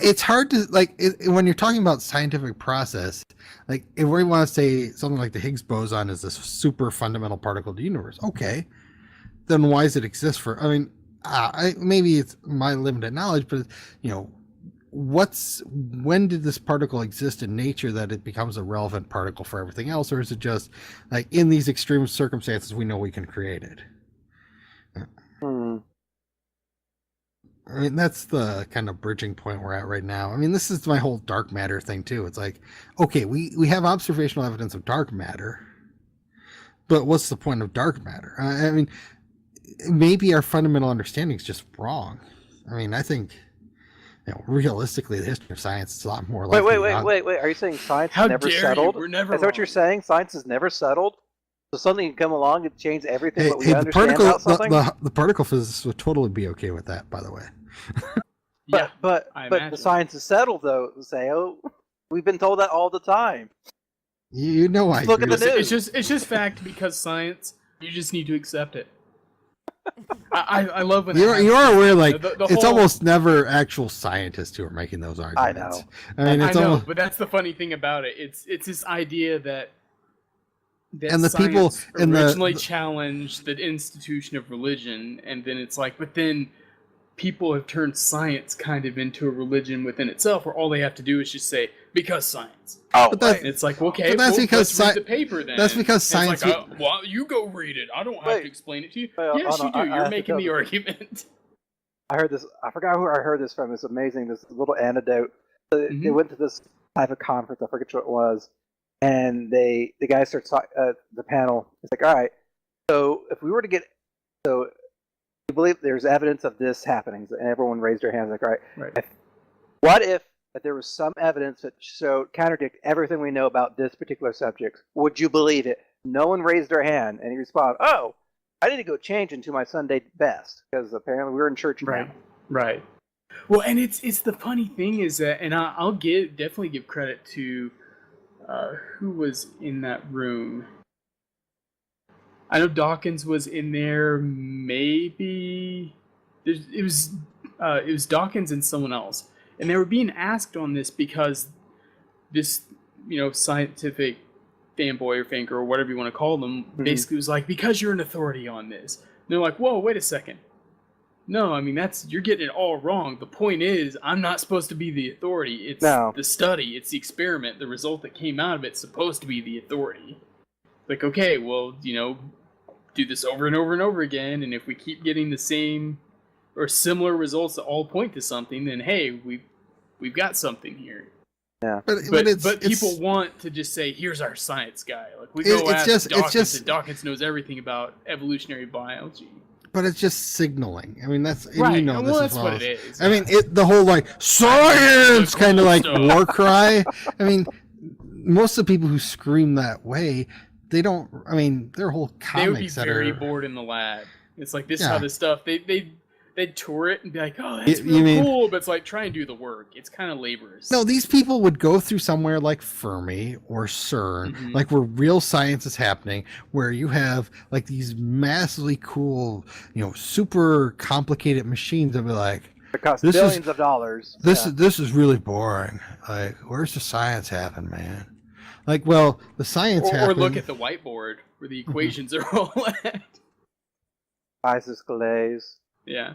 it's hard to when you're talking about scientific process. Like if we want to say something like the Higgs boson is this super fundamental particle of the universe, okay, then why does it exist for? I mean, maybe it's my limited knowledge, but when did this particle exist in nature that it becomes a relevant particle for everything else, or is it just like in these extreme circumstances we know we can create it? I mean, that's the kind of bridging point we're at right now. I mean, this is my whole dark matter thing, too. It's like, okay, we have observational evidence of dark matter, but what's the point of dark matter? I mean, maybe our fundamental understanding is just wrong. I mean, I think, realistically, the history of science is a lot more like... Wait. Are you saying science has never settled? We're never Is that what you're saying? Science has never settled? So something can come along and change everything we understand about something? The particle physicists would totally be okay with that, by the way. but the science is settled, though, Sayo. We've been told that all the time. You know I look agree. at the news. It's just fact because science. You just need to accept it. I love when you are aware, like the it's whole, almost never actual scientists who are making those arguments. I know. I mean, it's I know, almost, but that's the funny thing about it. It's this idea that and the people originally challenged the institution of religion, and then it's like, but then people have turned science kind of into a religion within itself, where all they have to do is just say because science. Oh, but that's, it's like, okay, but that's well, because let's read the paper then. That's because and science. It's like, well, you go read it. I don't have to explain it to you. Yes, you do. You're making the argument. I heard this. I forgot who I heard this from. It's amazing. This little anecdote. They went to this type of conference. I forget what it was, and the guy starts the panel. It's like, all right. So if we were to get, so you believe there's evidence of this happening, and everyone raised their hands. Like, all right. What if there was some evidence that showed contradict everything we know about this particular subject? Would you believe it? No one raised their hand, and he responded, "Oh, I need to go change into my Sunday best because apparently we're in church now." Right. Well, and it's the funny thing is that, and I'll definitely give credit to who was in that room. I know Dawkins was in there. Maybe it was Dawkins and someone else, and they were being asked on this because this scientific fanboy or fanker or whatever you want to call them basically was like, because you're an authority on this. And they're like, whoa, wait a second. No, I mean you're getting it all wrong. The point is, I'm not supposed to be the authority. It's the study, it's the experiment, the result that came out of it's supposed to be the authority. Like, okay, well, do this over and over and over again, and if we keep getting the same or similar results that all point to something, then hey, we've got something here. Yeah, but people want to just say, "Here's our science guy." Like we go ask Dawkins, and Dawkins knows everything about evolutionary biology. But it's just signaling. I mean, that's right. This well, that's what it is. I mean, the whole like science kind of like war cry. I mean, most of the people who scream that way, they don't. I mean, their whole comics they would be very bored in the lab. It's like this is how this stuff they'd tour it and be like, oh, that's really cool, but it's like, try and do the work. It's kind of laborious. No, these people would go through somewhere like Fermi or CERN, like where real science is happening, where you have like these massively cool, super complicated machines that be like, it costs billions of dollars. This is really boring. Like, where's the science happen, man? Like, well, the science or look at the whiteboard where the equations are all at. Isis glaze. Yeah.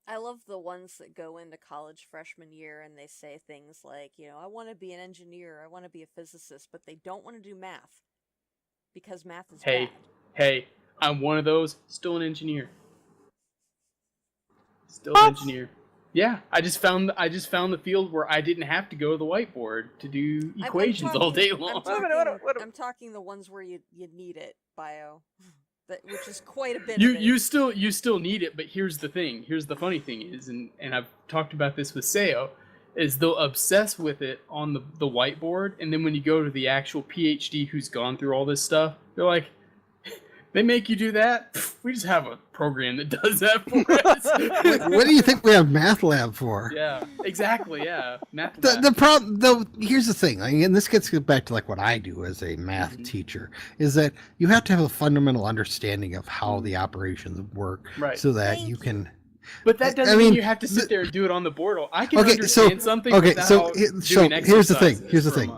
I love the ones that go into college freshman year and they say things like, I want to be an engineer, I want to be a physicist, but they don't want to do math because math is bad. Hey, I'm one of those, still an engineer. Still an engineer. Yeah, I just found the field where I didn't have to go to the whiteboard to do equations all day long. I'm talking the ones where you need it, bio. Which is quite a bit. You still need it, but here's the thing. Here's the funny thing is, and I've talked about this with Sayo, is they'll obsess with it on the whiteboard, and then when you go to the actual PhD who's gone through all this stuff, they're like, they make you do that? We just have a program that does that for us. What do you think we have math lab for? Yeah, exactly. Yeah, math lab. The problem, though, here's the thing, and this gets back to like what I do as a math teacher, is that you have to have a fundamental understanding of how the operations work, so that you can. But that doesn't mean you have to sit there and do it on the board. I can understand something. So here's the thing. Here's the thing.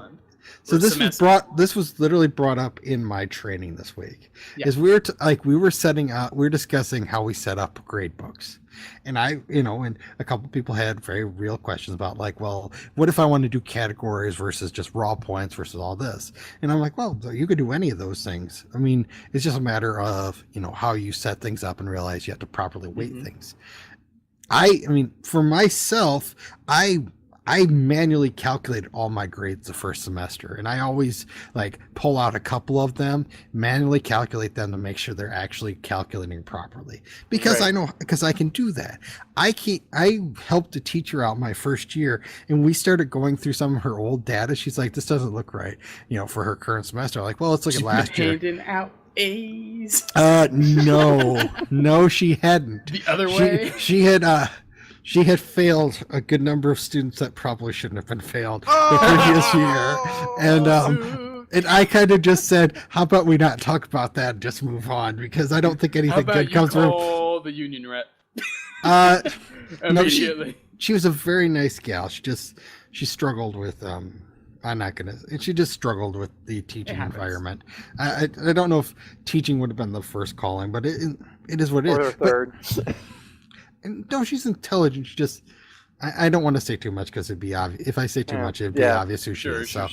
So this was literally brought up in my training this week. Yeah. Is we were discussing how we set up grade books. And and a couple people had very real questions about like, well, what if I want to do categories versus just raw points versus all this? And I'm like, well, you could do any of those things. I mean, it's just a matter of, how you set things up and realize you have to properly weight things. I mean, for myself, I manually calculated all my grades the first semester, and I always like pull out a couple of them, manually calculate them to make sure they're actually calculating properly, because I can do that. I helped a teacher out my first year, and we started going through some of her old data. She's like, this doesn't look right, for her current semester. I'm like, well, let's look at last year. Handing out A's. No, she hadn't. The other way. She had failed a good number of students that probably shouldn't have been failed the previous year, and And I kind of just said, how about we not talk about that and just move on? Because I don't think anything good comes from... call the union rep? Immediately. No, she was a very nice gal. She struggled with... she just struggled with the teaching environment. I don't know if teaching would have been the first calling, but it is what it is. Or third. No, she's intelligent. She just... I don't want to say too much because it'd be obvious. If I say too much, it'd be obvious who she is. Sure.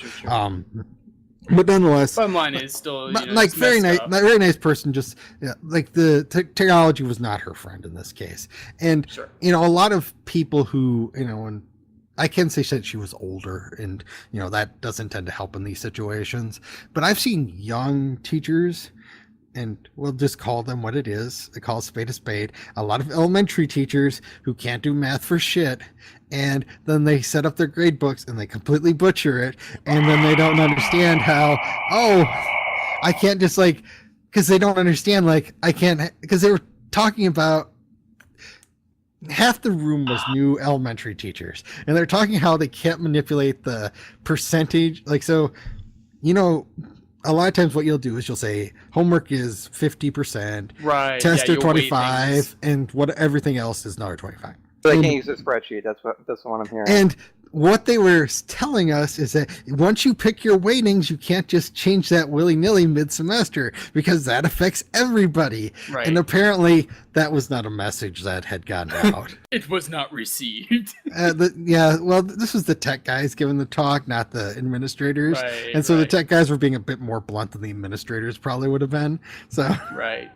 But nonetheless, bottom line is still like very nice person. Just like the technology was not her friend in this case, and a lot of people who and I can say that she was older, and that doesn't tend to help in these situations. But I've seen young teachers. And we'll just call them what it is. They call a spade. A lot of elementary teachers who can't do math for shit. And then they set up their grade books and they completely butcher it. And then they don't understand how, I can't just because they don't understand, because they were talking about half the room was new elementary teachers. And they're talking how they can't manipulate the percentage. A lot of times what you'll do is you'll say homework is 50%, right? Test are 25, and everything else is another 25. So they can't use a spreadsheet. That's what I'm hearing. And what they were telling us is that once you pick your weightings, you can't just change that willy-nilly mid-semester because that affects everybody. Right. And apparently that was not a message that had gotten out. It was not received. This was the tech guys giving the talk, not the administrators. Right, and so the tech guys were being a bit more blunt than the administrators probably would have been. So right.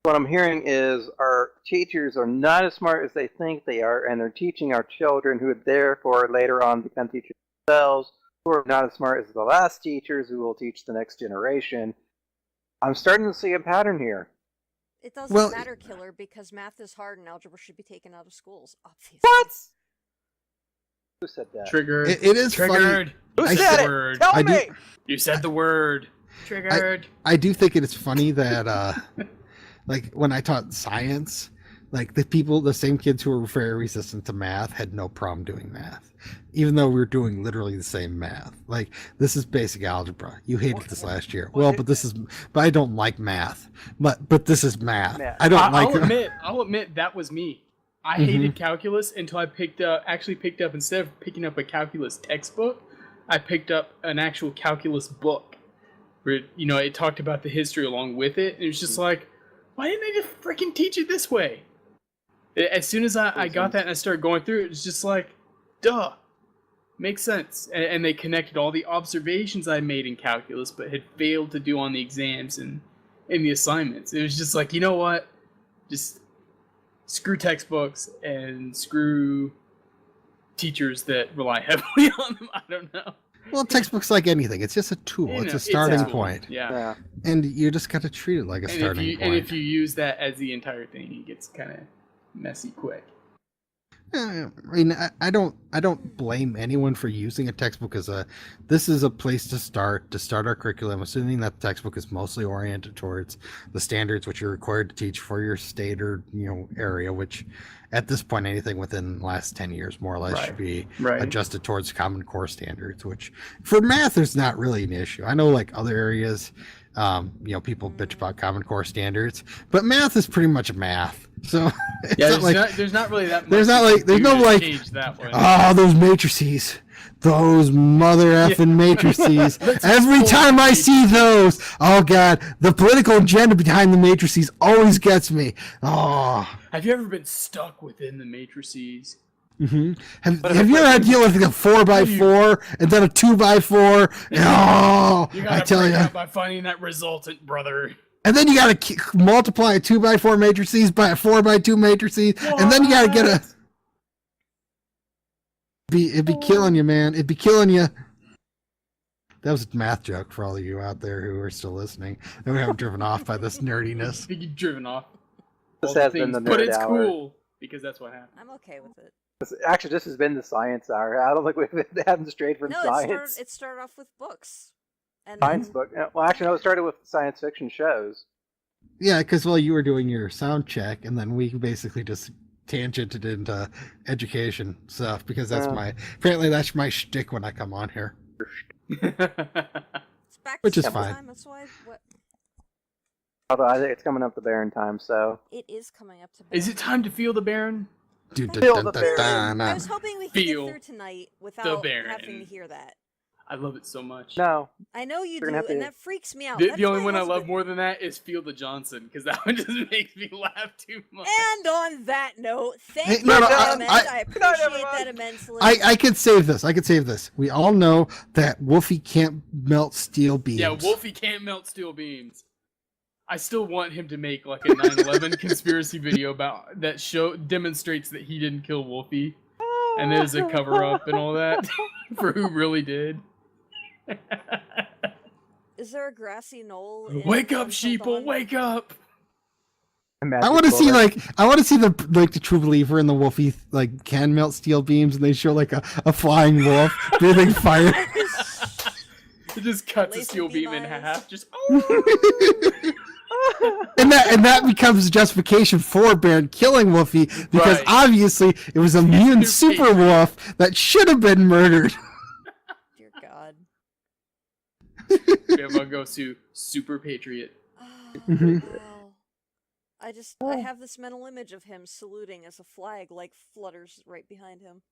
What I'm hearing is our teachers are not as smart as they think they are, and they're teaching our children who would therefore later on become teachers themselves, who are not as smart as the last teachers who will teach the next generation. I'm starting to see a pattern here. It doesn't matter, Killer, because math is hard and algebra should be taken out of schools, obviously. What? Who said that? Triggered. It is triggered. Funny. Who said it? Tell me! You said the word. Triggered. I do think it is funny that... when I taught science, the same kids who were very resistant to math had no problem doing math, even though we were doing literally the same math. This is basic algebra. You hated this last year. But I don't like math. But this is math. I don't I'll admit that was me. I hated calculus until I picked up, instead of picking up a calculus textbook, I picked up an actual calculus book where, it talked about the history along with it. And it was just why didn't they just freaking teach it this way? As soon as I got that and I started going through it, it was just duh. Makes sense. And they connected all the observations I made in calculus but had failed to do on the exams and in the assignments. It was just you know what? Just screw textbooks and screw teachers that rely heavily on them. I don't know. Well, textbook's like anything. It's just a tool. It's a starting point. Yeah. And you just got to treat it like a starting point. And if you use that as the entire thing, it gets kind of messy quick. I don't blame anyone for using a textbook as this is a place to start our curriculum, assuming that the textbook is mostly oriented towards the standards which you're required to teach for your state or area, which at this point anything within the last 10 years more or less should be adjusted towards Common Core standards, which for math is not really an issue. I know other areas people bitch about Common Core standards, but math is pretty much math. So there's not really that much. There's no change that way. Those matrices, those mother effing matrices. Every time I see those, oh god, the political agenda behind the matrices always gets me. Oh. Have you ever been stuck within the matrices? Mm-hmm. Have you ever had to deal with a 4x4 and then a 2x4? Oh, I tell you, by finding that resultant, brother. And then you got to multiply a 2x4 matrices by a 4x2 matrices, and then you got to get it'd be killing you, man. It'd be killing you. That was a math joke for all of you out there who are still listening. And we haven't driven off by this nerdiness. You've driven off. This has been the nerd but it's hour. Cool because that's what happened. I'm okay with it. Actually, this has been the science hour. I don't think we've haven't strayed from science. It started off with books. And science book. Well, actually, no, it started with science fiction shows. Yeah, because you were doing your sound check, and then we basically just tangented into education stuff because that's apparently that's my shtick when I come on here. It's back Which to is school fine. time. That's why. What? Although I think it's coming up to Baron time, so It is coming up to. Is it time to feel the Baron? Feel the Baron. I was hoping we could Feel get through tonight without Baron. having to hear that. I love it so much. no. I know you We're do, gonna have and to- that freaks me out. The only one I love more than that is Feel the Johnson, because that one just makes me laugh too much. And on that note, thank Hey, you, no, Comment. I- I appreciate that immensely. I could save this. We all know that Wolfie can't melt steel beams. Yeah, Wolfie can't melt steel beams. I still want him to make like a 9/11 conspiracy video about that demonstrates that he didn't kill Wolfie, and there's a cover up and all that for who really did. Is there a grassy knoll? In Wake up, Until sheeple! Dawn? Wake up! I want to see the true believer in the Wolfie can melt steel beams, and they show like a flying wolf breathing fire. It just cuts a Laser steel beam beam in eyes. half. Just and that becomes justification for Baron killing Wolfie because Right. obviously it was a mutant super wolf that should have been murdered. Dear God. everyone goes to Super Patriot. Oh, Mhm. wow. I have this mental image of him saluting as a flag flutters right behind him.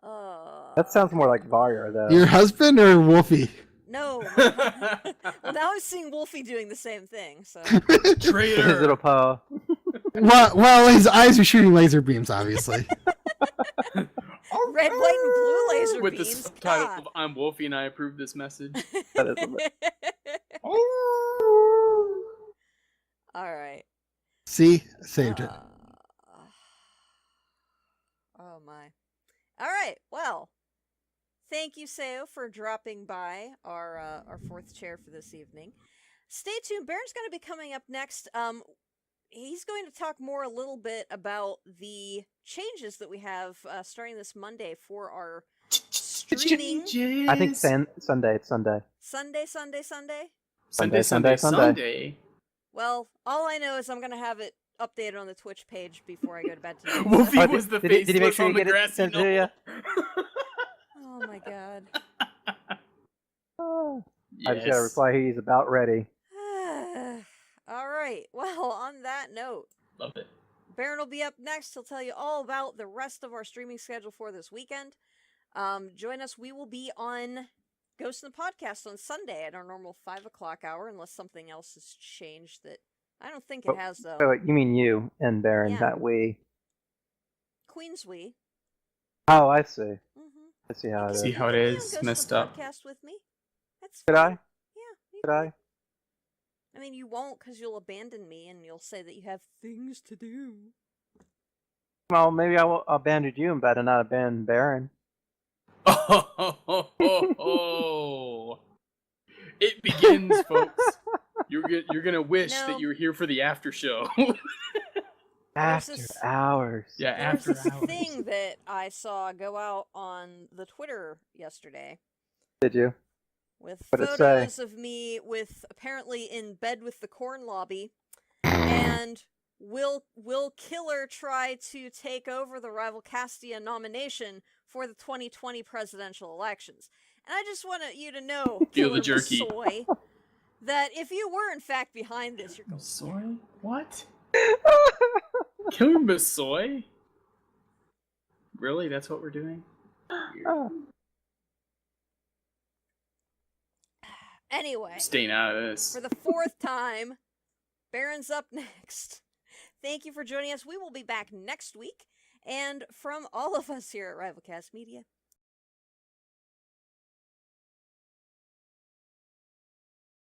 That sounds more like Varya, though. Your husband or Wolfie? No. Well, now I'm seeing Wolfie doing the same thing. So His Traitor! little paw. Well, his eyes are shooting laser beams, obviously. red, white, and blue laser With the beams. subtitle God. of I'm Wolfie and I approve this message. That is a bit- All right. See, saved it. Oh my. All right. Well, thank you, Sayo, for dropping by our fourth chair for this evening. Stay tuned. Baron's going to be coming up next. He's going to talk more a little bit about the changes that we have starting this Monday for our streaming. I think Sunday. It's Sunday. Sunday. Well, all I know is I'm going to have it updated on the Twitch page before I go to bed tonight. Wolfie Oh, was the did he make faceless sure you on the get it grassy sent to knoll. you? Oh my God. I just got a reply. He's about ready. All right. Well, on that note, Love it. Baron will be up next. He'll tell you all about the rest of our streaming schedule for this weekend. Join us. We will be on Ghost in the Podcast on Sunday at our normal 5 o'clock hour, unless something else has changed that I don't think it has, though. Oh, you mean you and Baron, Yeah. not we. Queen's we. Oh, I see. Mm-hmm. I see how it is. See how it You can is Ghost in messed the up. Podcast with me. That's Could fine. I? Yeah. you Could I? I mean, you won't because you'll abandon me and you'll say that you have things to do. Well, maybe I will abandon you and better not abandon Baron. Oh, it begins, folks. You're gonna wish No. that you were here for the after show. After this- hours. Yeah, There's after this hours. thing that I saw go out on the Twitter yesterday Did you? with What'd it say? photos of me with apparently in bed with the corn lobby, and will Killer try to take over the RivalCastia nomination for the 2020 presidential elections? And I just want you to know, Feel the Killer jerky. Masoy, that if you were in fact behind this, you're going. Sorry? What? Killer Masoy? Really? That's what we're doing? Anyway, Staying out of this. for the fourth time, Baron's up next. Thank you for joining us. We will be back next week. And from all of us here at RivalCast Media,